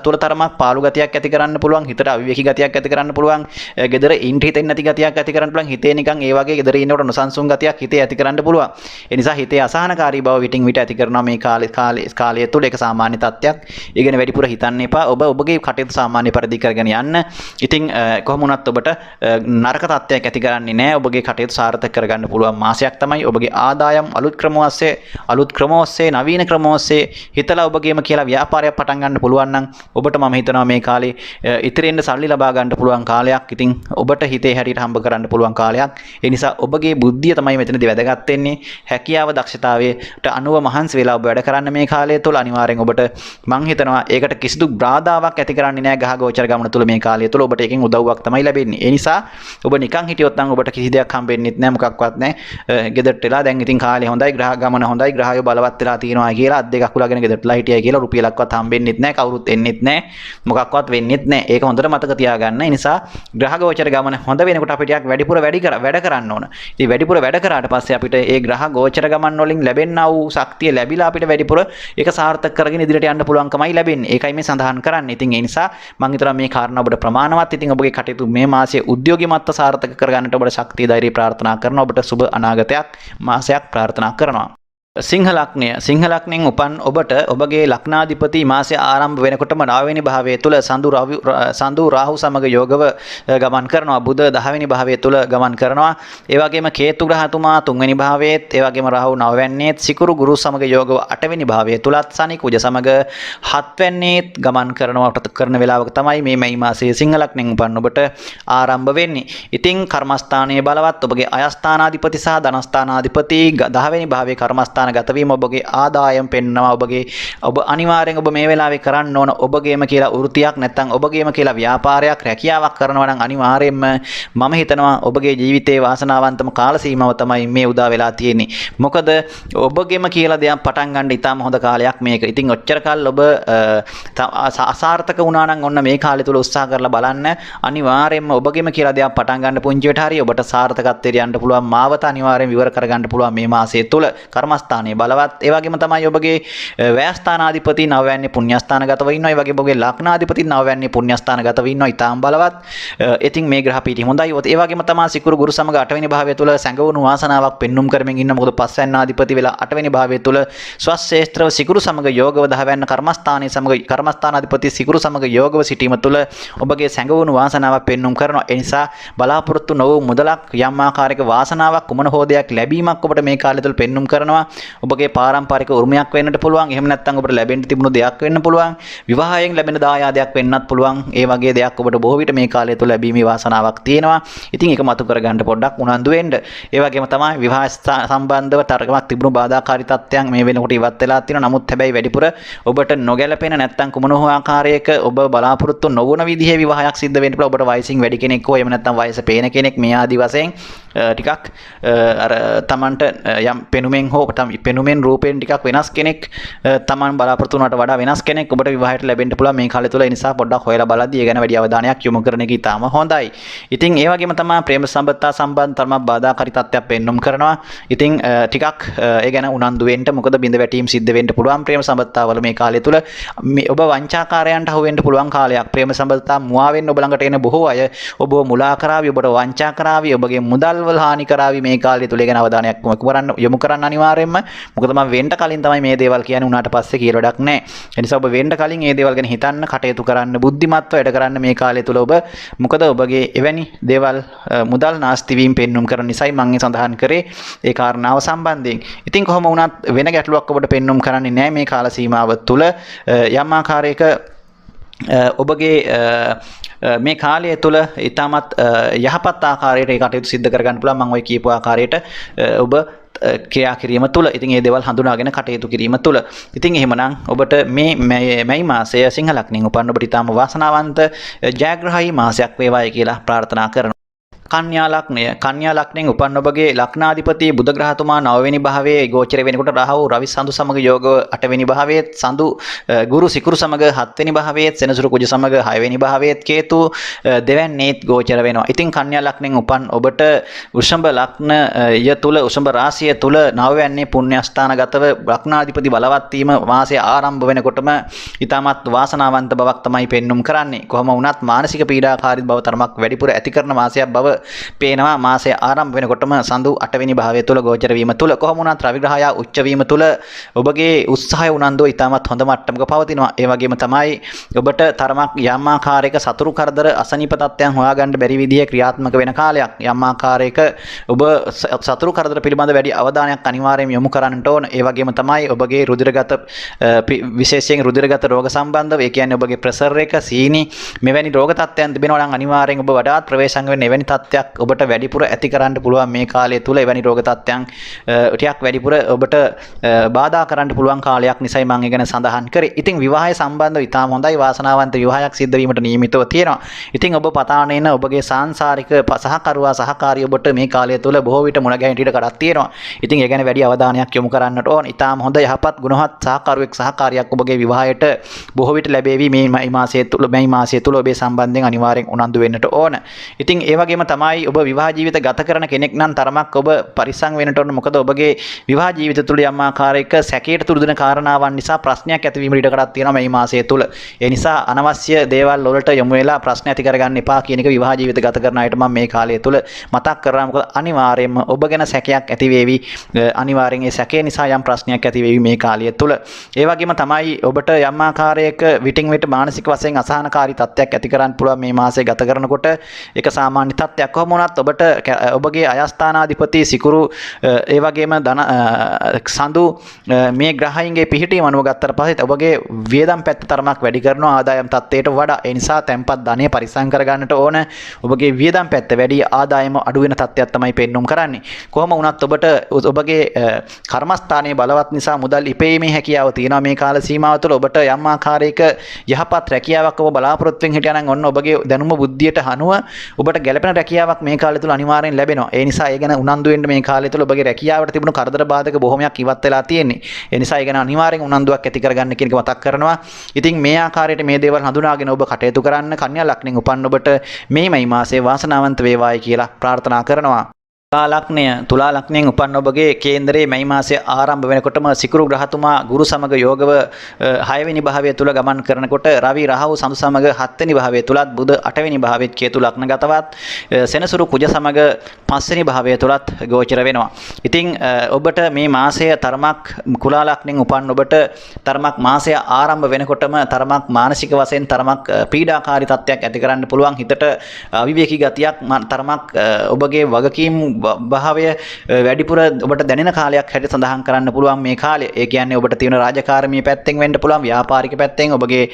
[SPEAKER 1] තුළතරමක් පාළු ගතියක් ඇති කරන්න පුළුවන්. හිතට අවිවේකී ගතියක් ඇති කරන්න පුළුවන්. gedara ඉන්ට හිතෙන්නේ නැති ගතියක් ඇති කරන්න පුළුවන්. හිතේ නිකන් ඒ වගේ gedara ඉන්නකොට නොසන්සුන් ගතියක් හිතේ ඇති කරන්න පුළුවන්. ඒ නිසා හිතේ අසහනකාරී බව විටින් විට ඇති කරනවා මේ කාලය තුළ. ඒක සාමාන්‍ය තත්ත්වයක්. ඒ ගැන වැඩිපුර හිතන්න එපා. ඔබගේ කටයුතු සාමාන්‍ය පරිදි කරගෙන යන්න. ඉතින් කොහොම වුණත් ඔබට නරක තත්ත්වයක් ඇති කරන්නේ නැහැ. ඔබගේ කටයුතු සාර්ථක කරගන්න පුළුවන් මාසයක් තමයි. ඔබගේ ආදායම් අලුත් ක්‍රම ඔස්සේ නවීන ක්‍රම ඔස්සේ හිතලා ඔබගේම කියලා ව්‍යාපාරයක් පටන් ගන්න පුළුවන් නම් ඔබට මම හිතනවා මේ කාලේ ඉතිරෙන්න සල්ලි ලබා ගන්න පුළුවන් කාලයක්. ඉතින් ඔබට හිතේ හැටියට හම්බ කරන්න පුළුවන් කාලයක්. ඒ නිසා ඔබගේ බුද්ධිය තමයි මෙතනදී වැදගත් වෙන්නේ. හැකියාව දක්ෂතාවයට අනුව මහන්සි වෙලා ඔබ වැඩ කරන්න මේ කාලය තුළ අනිවාර්යෙන් ඔබට මම හිතනවා ඒකට කිසිදු බාධාවක් ඇති කරන්නේ නැහැ. ගහ ගෝචර ගමන තුළ මේ කාලය තුළ ඔබට එකෙන් උදව්වක් තමයි ලැබෙන්නේ. ඒ නිසා ඔබ නිකන් හිටියොත් නම් ඔබට කිසි දෙයක් හම්බෙන්නෙත් නැහැ. මොකක්වත් නැහැ. ගෙදරට වෙලා දැන් ඉතින් කාලේ හොඳයි ග්‍රහ ගමන හොඳයි ග්‍රහය බලවත් වෙලා තියෙනවා කියලා අත් දෙකක් උලාගෙන ගෙදරටලා හිටියයි කියලා රුපියලක්වත් හම්බෙන්නෙත් නැහැ. කවුරුත් එන්නෙත් නැහැ. මොකක්වත් වෙන්නෙත් නැහැ. ඒක හොඳට මතක තියාගන්න. ඒ නිසා ග්‍රහ ගෝචර ගමන හොඳ වෙනකොට අපිට ටිකක් වැඩිපුර වැඩ කරන්න ඕන. ඉතින් වැඩිපුර වැඩ කරාට පස්සේ අපිට ඒ ග්‍රහ ගෝචර ගමන් වලින් ලැබෙනා වූ ශක්තිය ලැබිලා අපිට වැඩිපුර ඒක සාර්ථක කරගෙන ඉදිරියට යන්න පුළුවන්කමයි ලැබෙන්නේ. ඒකයි මේ සඳහන් කරන්නේ. ඉතින් ඒ නිසා මම හිතනවා මේ කාරණා ඔබට ප්‍රමාණවත්. ඉතින් ඔබගේ කටයුතු මේ මාසයේ උද්‍යෝගීමත්ව සාර්ථක කරගන්නට ඔබට ශක්තිය ධෛර්යය ප්‍රාර්ථනා කරනවා. ඔබට සුබ අනාගතයක් මාසයක් ප්‍රාර්ථනා කරනවා. සිංහ ලග්නයෙන් උපන් ඔබට ඔබගේ ලග්නාධිපති මාසය ආරම්භ වෙනකොටම 9 වෙනි භාවයේ තුල සඳු රාහු සමග යෝගව ගමන් කරනවා. බුධ 10 වෙනි භාවයේ තුල ගමන් කරනවා. ඒ වගේම කේතු ග්‍රහතුමා 3 වෙනි භාවයේත්, ඒ වගේම රාහු 9 වෙනියේත්, සිකුරු ගුරු සමග යෝගව 8 වෙනි භාවයේ තුලත්, සනි කුජ සමග 7 වෙනියේත් ගමන් කරන වෙලාවක තමයි මේ මාසයේ සිංහ ලග්නයෙන් උපන් ඔබට ආරම්භ වෙන්නේ. ඉතින් කර්මස්ථානයේ බලවත් ඔබගේ අයස්ථානාධිපති සහ ධනස්ථානාධිපති 10 වෙනි භාවයේ කර්මස්ථාන ගත වීම ඔබගේ ආදායම් පෙන්නවා. ඔබ අනිවාර්යෙන් ඔබ මේ වෙලාවේ කරන්න ඕන ඔබගේම කියලා වෘත්තියක් නැත්නම් ඔබගේම කියලා ව්‍යාපාරයක් රැකියාවක් කරනවා නම් අනිවාර්යෙන්ම මම හිතනවා ඔබගේ ජීවිතයේ වාසනාවන්තම කාල සීමාව තමයි මේ උදා වෙලා තියෙන්නේ. මොකද ඔබගේම කියලා දෙයක් පටන් ගන්න ඉතාම හොඳ කාලයක් මේක. ඉතින් ඔච්චර කාල ඔබ අසාර්ථක වුණා නම් ඔන්න මේ කාලය තුල උත්සාහ කරලා බලන්න. අනිවාර්යෙන්ම ඔබගේම කියලා දෙයක් පටන් ගන්න පුංචිවට හරි ඔබට සාර්ථකත්වයට යන්න පුළුවන්. මාවත අනිවාර්යෙන් විවර කරගන්න පුළුවන් මේ මාසය තුල. කර්මස්ථාන බලවත්. ඒ වගේම තමයි ඔබගේ ව්‍යයස්ථානාධිපති 9 වැන්නේ පුණ්‍යස්ථානගතව ඉන්නවා. ඒ වගේම ඔබගේ ලග්නාධිපති 9 වැන්නේ පුණ්‍යස්ථානගතව ඉන්නවා. ඊටාම් බලවත්. ඉතින් මේ ග්‍රහ පීඨි හොඳයි. ඒ වගේම තමයි සිකුරු ගුරු සමග 8 වෙනි භාවය තුල සැඟවුණු වාසනාවක් පෙන්눔 කරමින් ඉන්න. මොකද 5 වැන්නාධිපති වෙලා 8 වෙනි භාවය තුල ස්වශේෂ්ත්‍රව සිකුරු සමග යෝගව 10 වැන්න කර්මස්ථානයේ සමග කර්මස්ථානාධිපති සිකුරු සමග යෝගව සිටීම තුල ඔබගේ සැඟවුණු වාසනාවක් පෙන්눔 කරනවා. ඒ නිසා බලාපොරොත්තු නොවූ මුදලක් යම් ආකාරයක වාසනාවක් කුමන හෝ දෙයක් ලැබීමක් ඔබට මේ කාලය තුල පෙන්눔 කරනවා. ඔබගේ පාරම්පරික උරුමයක් වෙන්නට පුළුවන්. එහෙම නැත්නම් ඔබට ලැබෙන්න තිබුණු දෙයක් වෙන්න පුළුවන්. විවාහයෙන් ලැබෙන දායාදයක් වෙන්නත් පුළුවන්. ඒ වගේ දෙයක් ඔබට බොහෝ විට මේ කාලය තුල ලැබීමේ වාසනාවක් තියෙනවා. ඉතින් ඒක මතු කරගන්න පොඩ්ඩක් උනන්දු වෙන්න. ඒ වගේම තමයි විවාහ සම්බන්ධව තරකමක් තිබුණු බාධාකාරී තත්ත්වයන් මේ වෙනකොට ඉවත් වෙලා තියෙනවා. නමුත් හැබැයි වැඩිපුර ඔබට නොගැලපෙන නැත්නම් කුමන හෝ ආකාරයක ඔබ බලාපොරොත්තු නොවන විදිහේ විවාහයක් සිද්ධ වෙන්න පුළුවන්. ඔබට වයසින් වැඩි කෙනෙක් හෝ එහෙම නැත්නම් වයස පේන කෙනෙක් මේ ආදි වශයෙන් ටිකක් අර තමන්ට යම් පෙනුමෙන් හෝ පෙනුමෙන් රූපෙන් ටිකක් වෙනස් කෙනෙක් තමන් බලාපොරොත්තු වුණාට වඩා වෙනස් කෙනෙක් ඔබට විවාහයට ලැබෙන්න පුළුවන් මේ කාලය තුල. ඒ නිසා පොඩ්ඩක් හොයලා බලද්දී ඒ ගැන වැඩි අවධානයක් යොමු කරන එක ඉතාම හොඳයි. ඉතින් ඒ වගේම තමයි ප්‍රේම සම්බන්ධතා සම්බන්ධ තරමක් බාධාකාරී තත්ත්වයක් පෙන්눔 කරනවා. ඉතින් ටිකක් ඒ ගැන උනන්දු වෙන්න. මොකද බිඳ වැටීම් සිද්ධ වෙන්න පුළුවන් ප්‍රේම සම්බන්ධතාවල මේ කාලය තුල. ඔබ වංචාකාරයන්ට අහු වෙන්න පුළුවන් කාලයක්. ප්‍රේම සම්බන්ධතා මුවා වෙන්න ඔබ ළඟට එන බොහෝ අය ඔබව මුලා කරાવી, ඔබට වංචා කරાવી, ඔබගේ මුදල් වල හානි කරાવી මේ කාලය තුල. ඒ ගැන අවධානයක් යොමු කරන්න අනිවාර්යයෙන්ම. මොකද මම වෙන්න කලින් තමයි මේ දේවල් කියන්නේ උනාට පස්සේ කියලා වැඩක් නැහැ. ඒ නිසා ඔබ වෙන්න කලින් මේ දේවල් ගැන හිතන්න, කටයුතු කරන්න, බුද්ධිමත්ව වැඩ කරන්න මේ කාලය තුල ඔබ. මොකද ඔබගේ එවැනි දේවල් මුදල් නාස්ති වීම පෙන්눔 කරන නිසායි මම සඳහන් කරේ ඒ කාරණාව සම්බන්ධයෙන්. ඉතින් කොහොම වුණත් වෙන ගැටලුවක් ඔබට පෙන්눔 කරන්නේ නැහැ මේ කාල සීමාව තුළ යම් ආකාරයක ඔබගේ මේ කාලය තුළ ඊටමත් යහපත් ආකාරයට ඒ කටයුතු සිද්ධ කරගන්න පුළුවන්. මම ওই කියපු ආකාරයට ඔබ ක්‍රියා කිරීම තුළ ඉතින් මේ දේවල් හඳුනාගෙන කටයුතු කිරීම තුළ ඉතින් එහෙමනම් ඔබට මේ මැයි මාසය සිංහ ලග්නෙන් උපන්න ඔබට ඊටම වාසනාවන්ත ජයග්‍රහී මාසයක් වේවායි කියලා ප්‍රාර්ථනා කරනවා. කන්‍යා ලග්නයෙන් උපන් ඔබගේ ලග්නාධිපති බුධ ග්‍රහතුමා 9 වෙනි භාවයේ ගෝචර වෙනකොට රාහු රවි සඳු සමග යෝග 8 වෙනි භාවයේ සඳු ගුරු සිකුරු සමග 7 වෙනි භාවයේ සෙනසුරු කුජ සමග 6 වෙනි භාවයේ කේතු දෙවැන්නේත් ගෝචර වෙනවා. ඉතින් කන්‍යා ලග්නයෙන් උපන් ඔබට වෘෂභ ලග්නය තුල වෘෂභ රාශිය තුල 9 වෙන්නේ පුණ්‍යස්ථානගතව ලග්නාධිපති බලවත් වීම මාසය ආරම්භ වෙනකොටම ඊටමත් වාසනාවන්ත බවක් තමයි පෙන්눔 කරන්නේ. කොහොම වුණත් මානසික පීඩාකාරී බව තරමක් වැඩිපුර ඇති කරන මාසයක් බව පේනවා. මාසය ආරම්භ වෙනකොටම සඳු 8 වෙනි භාවය තුල ගෝචර වීම තුල කොහොම වුණත් රවි ග්‍රහය උච්ච වීම තුල ඔබගේ උත්සාහය උනන්දුව ඉතාමත් හොඳ මට්ටමක පවතිනවා. ඒ වගේම තමයි ඔබට තරමක් යම් ආකාරයක සතුරු කරදර අසනීප තත්ත්වයන් හොයාගන්න බැරි විදිහේ ක්‍රියාත්මක වෙන කාලයක්. යම් ආකාරයක ඔබ සතුරු කරදර පිළිබඳ වැඩි අවධානයක් අනිවාර්යයෙන් යොමු කරන්නට ඕන. ඒ වගේම තමයි ඔබගේ රුධිරගත විශේෂයෙන් රුධිරගත රෝග සම්බන්ධව ඒ කියන්නේ ඔබගේ ප්‍රෙෂර් එක සීනි මෙවැනි රෝග තත්ත්වයන් තිබෙනවා නම් අනිවාර්යෙන් ඔබ වඩාත් ප්‍රවේශම් වෙන්න එවැනි තත්ත්වයක් ඔබට වැඩිපුර ඇති කරන්න පුළුවන් මේ කාලය තුල එවැනි රෝග තත්ත්වයන් ටිකක් වැඩිපුර ඔබට බාධා කරන්න පුළුවන් කාලයක් නිසායි මම ගැන සඳහන් කරේ. ඉතින් විවාහය සම්බන්ධව ඉතාම හොඳයි වාසනාවන්ත විවාහයක් සිද්ධ වීමට නියමිතව තියෙනවා. ඉතින් ඔබ පතාගෙන ඔබගේ සාංශාරික සහකරුවා සහකාරිය ඔබට මේ කාලය තුල බොහෝ විට මුණ ගැහෙන්න ඉඩ කඩක් තියෙනවා. ඉතින් ඒ ගැන වැඩි අවධානයක් යොමු කරන්නට ඕන. ඉතාම හොඳ යහපත් ගුණවත් සහකරුවෙක් සහකාරියක් ඔබගේ විවාහයට බොහෝ විට ලැබෙවි මේ මැයි මාසය තුල ඔබේ සම්බන්ධයෙන් අනිවාර්යෙන් උනන්දු වෙන්නට ඕන. ඉතින් ඒ වගේම තමයි ඔබ විවාහ ජීවිත ගත කරන කෙනෙක් නම් තරමක් ඔබ පරිස්සම් වෙන්නට ඕන. මොකද ඔබගේ විවාහ ජීවිත තුළ යම් ආකාරයක සැකයට තුඩු දෙන කාරණාවන් නිසා ප්‍රශ්නයක් ඇතිවීමට ඉඩ කඩක් තියෙනවා මේ මාසය තුළ. ඒ නිසා අනවශ්‍ය දේවල් වලට යොමු වෙලා ප්‍රශ්න ඇති කරගන්න එපා කියන එක විවාහ ජීවිත ගත කරන අයට මම මේ කාලය තුළ මතක් කරනවා. මොකද අනිවාර්යයෙන්ම ඔබ ගැන සැකයක් ඇති වේවි. අනිවාර්යෙන් ඒ සැකේ නිසා යම් ප්‍රශ්නයක් ඇති වේවි මේ කාලය තුළ. ඒ වගේම තමයි ඔබට යම් ආකාරයක විටින් විට මානසික වශයෙන් අසහනකාරී තත්ත්වයක් ඇති කරන්න පුළුවන් මේ මාසය ගත කරනකොට. ඒක සාමාන්‍ය තත්ත්වයක්. කොහොම වුණත් ඔබට ඔබගේ අයස්ථානාධිපති සිකුරු ඒ වගේම සඳු මේ ග්‍රහයන්ගේ පිහිටීම අනුව ගත්තට පස්සේ ඔබගේ වියදම් පැත්ත තරමක් වැඩි කරනවා ආදායම් තත්ත්වයට වඩා. ඒ නිසා තැන්පත් ධනය පරිස්සම් කරගන්නට ඕන. ඔබගේ වියදම් පැත්ත වැඩි ආදායම අඩු වෙන තත්ත්වයක් තමයි පෙන්눔 කරන්නේ. කොහොම වුණත් ඔබට ඔබගේ කර්මස්ථානයේ බලවත් නිසා මුදල් ඉපැයීමේ හැකියාව තියෙනවා මේ කාල සීමාව තුළ. ඔබට යම් ආකාරයක යහපත් රැකියාවක් ඔබ බලාපොරොත්තු වෙන හිටියා නම් ඔන්න ඔබගේ දැනුම බුද්ධියට අනුව ඔබට ගැළපෙන රැකියාවක් මේ කාලය තුල අනිවාර්යෙන් ලැබෙනවා. ඒ නිසා ඒ ගැන උනන්දු වෙන්න මේ කාලය තුල ඔබගේ රැකියාවට තිබුණු කරදර බාධක බොහොමයක් ඉවත් වෙලා තියෙන්නේ. ඒ නිසා ඒ ගැන අනිවාර්යෙන් උනන්දුවක් ඇති කරගන්න කියන එක මතක් කරනවා. ඉතින් මේ ආකාරයට මේ දේවල් හඳුනාගෙන ඔබ කටයුතු කරන්න කන්‍යා ලග්නෙන් උපන් ඔබට මේ මැයි මාසයේ වාසනාවන්ත වේවායි කියලා ප්‍රාර්ථනා කරනවා. තුලා ලග්නයෙන් උපන් ඔබගේ කේන්දරයේ මැයි මාසයේ ආරම්භ වෙනකොටම සිකුරු ග්‍රහතුමා ගුරු සමග යෝගව 6 වෙනි භාවය තුල ගමන් කරනකොට රවි රාහු සඳු සමග 7 වෙනි භාවය තුලත් බුධ 8 වෙනි භාවයේත් කේතු ලග්නගතවත් සෙනසුරු කුජ සමග 5 වෙනි භාවය තුලත් ගෝචර වෙනවා. ඉතින් ඔබට මේ මාසය තරමක් කුලා ලග්නෙන් උපන් ඔබට තරමක් මාසය ආරම්භ වෙනකොටම තරමක් මානසික වශයෙන් තරමක් පීඩාකාරී තත්ත්වයක් ඇති කරන්න පුළුවන්. හිතට අවිවේකී ගතියක් තරමක් ඔබගේ වගකීම් භාවය වැඩිපුර ඔබට දැනෙන කාලයක් හැටියට සඳහන් කරන්න පුළුවන් මේ කාලය. ඒ කියන්නේ ඔබට තියෙන රාජකාරී පැත්තෙන් වෙන්න පුළුවන්, ව්‍යාපාරික පැත්තෙන් ඔබගේ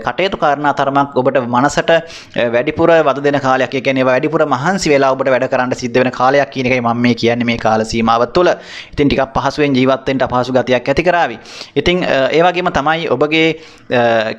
[SPEAKER 1] කටයුතු කාරණා තරමක් ඔබට මනසට වැඩිපුර වද දෙන කාලයක්. ඒ කියන්නේ වැඩිපුර මහන්සි වෙලා ඔබට වැඩ කරන්න සිද්ධ වෙන කාලයක් කියන එකයි මම මේ කියන්නේ මේ කාල සීමාව තුළ. ඉතින් ටිකක් පහසුවෙන් ජීවත් වෙන්න අපහසු ගතියක් ඇති කරાવી. ඉතින් ඒ වගේම තමයි ඔබගේ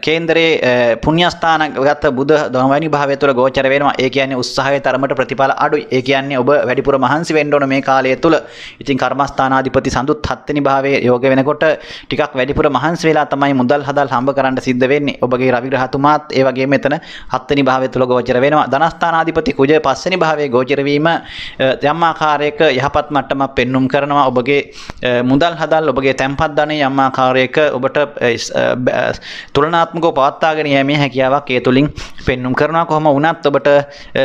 [SPEAKER 1] කේන්දරයේ පුණ්‍යස්ථානගත බුධ 9 වෙනි භාවය තුළ ගෝචර වෙනවා. ඒ කියන්නේ උත්සාහයේ තරමට ප්‍රතිඵල අඩුයි. ඒ කියන්නේ ඔබ වැඩිපුර මහන්සි වෙන්න ඕන මේ කාලය තුල. ඉතින් කර්මස්ථානාධිපති සඳුත් 7 වෙනි භාවයේ යෝග වෙනකොට ටිකක් වැඩිපුර මහන්සි වෙලා තමයි මුදල් හදල් හම්බ කරන්න සිද්ධ වෙන්නේ. ඔබගේ රවි ග්‍රහතුමාත් ඒ වගේම එතන 7 වෙනි භාවය තුල ගෝචර වෙනවා. ධනස්ථානාධිපති කුජ 5 වෙනි භාවයේ ගෝචර වීම යම් ආකාරයක යහපත් මට්ටමක් පෙන්눔 කරනවා. ඔබගේ මුදල් හදල් ඔබගේ තැන්පත් ධනය යම් ආකාරයක ඔබට තුලනාත්මකව පවත්වාගෙන යෑමේ හැකියාවක් ඒ තුලින් පෙන්눔 කරනවා. කොහොම වුණත් ඔබට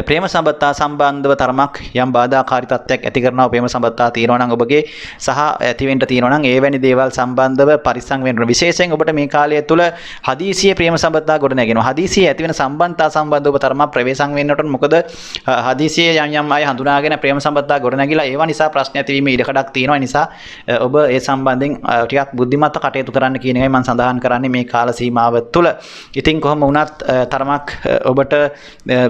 [SPEAKER 1] ප්‍රේම සම්බන්ධතා සම්බන්ධව තරමක් යම් බාධාකාරී තත්ත්වයක් ඇති කරනවා ප්‍රේම සම්බන්ධතා තියෙනවා නම් ඔබගේ සහ ඇතිවෙන්න තියෙනවා නම් එවැනි දේවල් සම්බන්ධව පරිස්සම් වෙන්න ඕන. විශේෂයෙන් ඔබට මේ කාලය තුල හදිසියේ ප්‍රේම සම්බන්ධතා ගොඩ නැගෙනවා. හදිසියේ ඇතිවෙන සම්බන්ධතා සම්බන්ධව ඔබ තරමක් ප්‍රවේශම් වෙන්නට ඕන. මොකද හදිසියේ යම් අය හඳුනාගෙන ප්‍රේම සම්බන්ධතා ගොඩ නැගිලා ඒවා නිසා ප්‍රශ්න ඇතිවීම ඉඩකඩක් තියෙනවා. ඒ නිසා ඔබ ඒ සම්බන්ධයෙන් ටිකක් බුද්ධිමත්ව කටයුතු කරන්න කියන එකයි මම සඳහන් කරන්නේ මේ කාල සීමාව තුළ. ඉතින් කොහොම වුණත් තරමක් ඔබට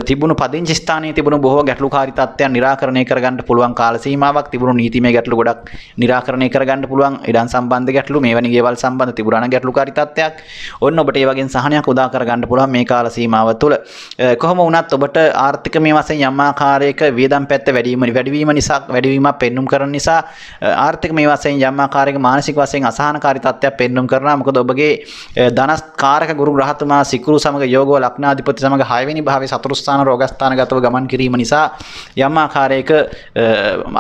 [SPEAKER 1] තිබුණු පදිංචි ස්ථානයේ තිබුණු බොහෝ ගැටලුකාරී තත්ත්වයන් निराකරණය කරගන්න පුළුවන් කාල සීමාවක් තිබුණු නීතිමය ගැටලු ගොඩක් निराකරණය කරගන්න පුළුවන් ඉඩම් සම්බන්ධ ගැටලු මේවැනි ගෙවල් සම්බන්ධ තිබුණා ගැටලුකාරී තත්ත්වයක් ඔන්න ඔබට ඒ වගේ සහනයක් උදා කරගන්න පුළුවන් මේ කාල සීමාව තුළ. කොහොම වුණත් ඔබට ආර්ථික මේ වශයෙන් යම් ආකාරයක වියදම් පැත්ත වැඩිවීම නිසා වැඩිවීමක් පෙන්눔 කරන නිසා ආර්ථික මේ වශයෙන් යම් ආකාරයක මානසික වශයෙන් අසහනකාරී තත්ත්වයක් පෙන්눔 කරනවා. මොකද ඔබගේ ධනස්කාරක ගුරු ග්‍රහතුමා සිකුරු සමග යෝගව ලග්නාධිපති සමග 6 වෙනි භාවයේ සතර ස්ථාන රෝගස්ථානගතව ගමන් කිරීම නිසා යම් ආකාරයක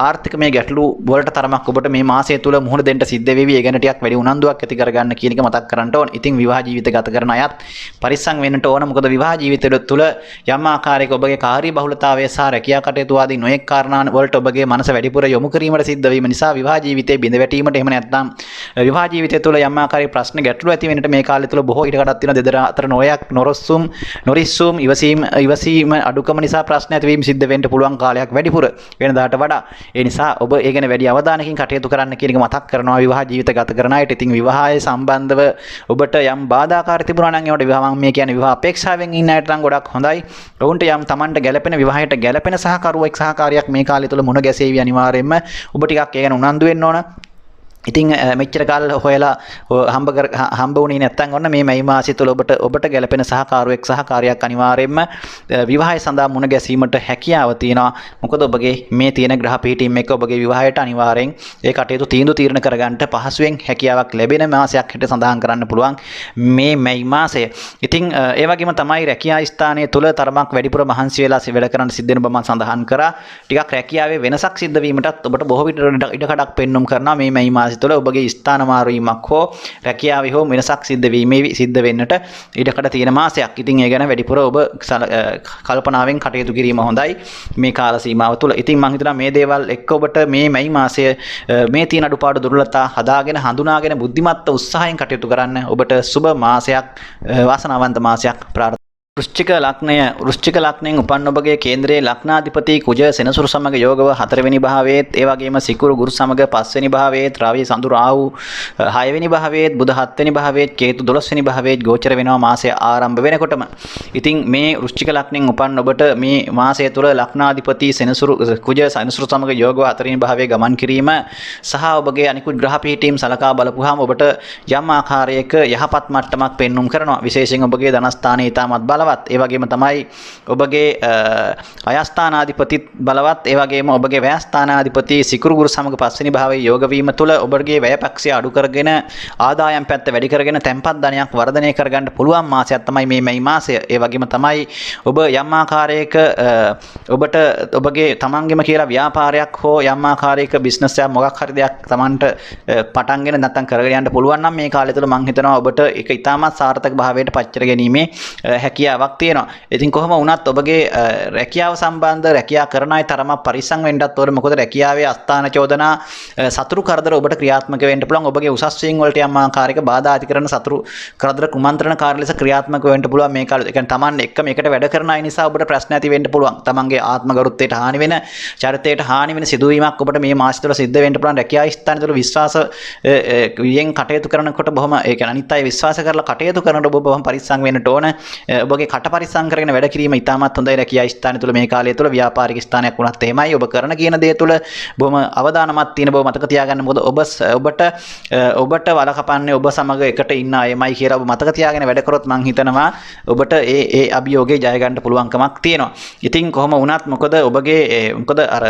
[SPEAKER 1] ආර්ථික මේ ගැටලු වලට තරමක් ඔබට මේ මාසය තුල මුහුණ දෙන්න සිද්ධ වෙවි. ඒ ගැන ටිකක් වැඩි උනන්දුවක් ඇති කරගන්න කියන එක මතක් කරන්න ඕන. ඉතින් විවාහ ජීවිත ගත කරන අයත් පරිස්සම් වෙන්නට ඕන. මොකද විවාහ ජීවිතය තුළ යම් ආකාරයක ඔබගේ කාර්ය බහුලතාවය සහ රැකියා කටයුතු ආදී නොයෙක් කාරණා වලට ඔබගේ මනස වැඩිපුර යොමු කිරීමට සිද්ධ වීම නිසා විවාහ ජීවිතයේ බිඳ වැටීමට එහෙම නැත්නම් විවාහ ජීවිතය තුළ යම් ආකාරයක ප්‍රශ්න ගැටලු ඇති වෙන්නට මේ කාලය තුළ බොහෝ ඉඩකඩක් තියෙන දෙදර අතර නොරිස්සුම් ඉවසීම අඩුකම නිසා ප්‍රශ්න ඇතිවීම සිද්ධ වෙන්න පුළුවන් කාලයක් වැඩිපුර වෙනදාට වඩා. ඒ නිසා ඔබ ඒ ගැන වැඩි අවධානයකින් කටයුතු කරන්න කියන එක මතක් කරනවා විවාහ ජීවිත ගත කරන අයට. ඉතින් විවාහය සම්බන්ධව ඔබට යම් බාධාකාරී තිබුණා නම් ඒවට විවාහ මම මේ කියන්නේ විවාහ අපේක්ෂාවෙන් ඉන්න අයට නම් ගොඩක් හොඳයි. ඔවුන්ට යම් Tamanට ගැළපෙන විවාහයට ගැළපෙන සහකරුවෙක් සහකාරියක් මේ කාලය තුළ මුණ ගැසෙවි අනිවාර්යයෙන්ම. ඔබ ටිකක් ඒ ගැන උනන්දු වෙන්න ඕන. ඉතින් මෙච්චර කාල හොයලා හම්බ වුණේ නැත්නම් ඔන්න මේ මැයි මාසය තුළ ඔබට ගැළපෙන සහකාරුවෙක් සහකාරියක් අනිවාර්යයෙන්ම විවාහය සඳහා මුණ ගැසීමට හැකියාව තියෙනවා. මොකද ඔබගේ මේ තියෙන ග්‍රහ පීඨීම් එක්ක ඔබගේ විවාහයට අනිවාර්යෙන් ඒ කටයුතු තීන්දුව කරගන්න පහසුවෙන් හැකියාවක් ලැබෙන මාසයක් හැට සඳහන් කරන්න පුළුවන් මේ මැයි මාසය. ඉතින් ඒ වගේම තමයි රැකියා ස්ථානයේ තුල තරමක් වැඩිපුර මහන්සි වෙලා වැඩ කරන්න සිද්ධ වෙන බව මම සඳහන් කරා. ටිකක් රැකියාවේ වෙනසක් සිද්ධ වීමටත් ඔබට බොහෝ විට ඉඩකඩක් පෙන්눔 කරනවා මේ මැයි මාසය තුළ ඔබගේ ස්ථාන මාරුවීමක් හෝ රැකියාවේ හෝ වෙනසක් සිද්ධ වෙන්නට ඉඩකඩ තියෙන මාසයක්. ඉතින් ඒ ගැන වැඩිපුර ඔබ කල්පනාවෙන් කටයුතු කිරීම හොඳයි මේ කාල සීමාව තුළ. ඉතින් මම හිතනවා මේ දේවල් එක්ක ඔබට මේ මැයි මාසය මේ තියෙන අඩුපාඩු දුර්වලතා හදාගෙන හඳුනාගෙන බුද්ධිමත්ව උත්සාහයෙන් කටයුතු කරන්න ඔබට සුබ මාසයක් වාසනාවන්ත මාසයක් ප්‍රාර්ථනා. වෘශ්චික ලග්නයෙන් උපන් ඔබගේ කේන්ද්‍රයේ ලග්නාධිපති කුජ සෙනසුරු සමග යෝගව 4 වෙනි භාවයේත් ඒ වගේම සිකුරු ගුරු සමග 5 වෙනි භාවයේත් රවි සඳු රාහු 6 වෙනි භාවයේත් බුධ 7 වෙනි භාවයේත් කේතු 12 වෙනි භාවයේත් ගෝචර වෙනවා මාසය ආරම්භ වෙනකොටම. ඉතින් මේ වෘශ්චික ලග්නයෙන් උපන් ඔබට මේ මාසය තුළ ලග්නාධිපති කුජ සෙනසුරු සමග යෝගව 4 වෙනි භාවයේ ගමන් කිරීම සහ ඔබගේ අනිකුත් ග්‍රහ පීඨීම් සලකා බලපුවාම ඔබට යම් ආකාරයක යහපත් මට්ටමක් පෙන්눔 කරනවා. විශේෂයෙන් ඔබගේ ධනස්ථානයේ ඊටමත් බලවත්. ඒ වගේම තමයි ඔබගේ අයස්ථානාධිපතිත් බලවත්. ඒ වගේම ඔබගේ වැයස්ථානාධිපති සිකුරු ගුරු සමග 5 වෙනි භාවයේ යෝග වීම තුළ ඔබගේ වැයපක්ෂය අඩු කරගෙන ආදායම් පැත්ත වැඩි කරගෙන තැන්පත් ධනයක් වර්ධනය කරගන්න පුළුවන් මාසයක් තමයි මේ මැයි මාසය. ඒ වගේම තමයි ඔබ යම් ආකාරයක ඔබට ඔබගේ තමන්ගෙම කියලා ව්‍යාපාරයක් හෝ යම් ආකාරයක බිස්නස් එකක් මොකක් හරි දෙයක් තමන්ට පටන්ගෙන නැත්නම් කරගෙන යන්න පුළුවන් නම් මේ කාලය තුළ මම හිතනවා ඔබට ඒක ඉතාමත් සාර්ථක භාවයට පත් කරගැනීමේ හැකියාවක් තියෙනවා. ඉතින් කොහොම වුණත් ඔබගේ රැකියාව සම්බන්ධ රැකියාව කරන අය තරමක් පරිස්සම් වෙන්නත් ඕනේ. මොකද රැකියාවේ අස්ථාන චෝදනා සතුරු කරදර ඔබට ක්‍රියාත්මක වෙන්න පුළුවන්. ඔබගේ උසස් වීම් වලට යම් ආකාරයක බාධා ඇති කරන සතුරු කරදර කුමන්ත්‍රණකාරී ලෙස ක්‍රියාත්මක වෙන්න පුළුවන් මේ කාලේ. ඒ කියන්නේ Taman එක්ක මේකට වැඩ කරන අය නිසා ඔබට ප්‍රශ්න ඇති වෙන්න පුළුවන්. Tamanගේ ආත්ම ගරුත්වයට හානි වෙන, චරිතයට හානි වෙන සිදුවීමක් ඔබට මේ මාස තුළ සිද්ධ වෙන්න පුළුවන්. රැකියා ස්ථාන තුළ විශ්වාසයෙන් කටයුතු කරනකොට බොහොම ඒ කියන්නේ අනිත් අය විශ්වාස කරලා කටයුතු කරනකොට ඔබ බොහොම පරිස්සම් වෙන්නට ඕන. ඔබගේ කට පරිස්සම් කරගෙන වැඩ කිරීම ඉතාමත් හොඳයි. රැකියා ස්ථාන තුළ මේ කාලය තුළ ව්‍යාපාරික ස්ථානයක් වුණත් එහෙමයි. ඔබ කරන කියන දේ තුළ බොහොම අවදානමත් තියෙන බව මතක තියාගන්න. මොකද ඔබට වලකපන්නේ ඔබ සමග එකට ඉන්න අයමයි කියලා ඔබ මතක තියාගෙන වැඩ කරොත් මං හිතනවා ඔබට ඒ අභියෝගේ ජය ගන්න පුළුවන්කමක් තියෙනවා. ඉතින් කොහොම වුණත් මොකද අර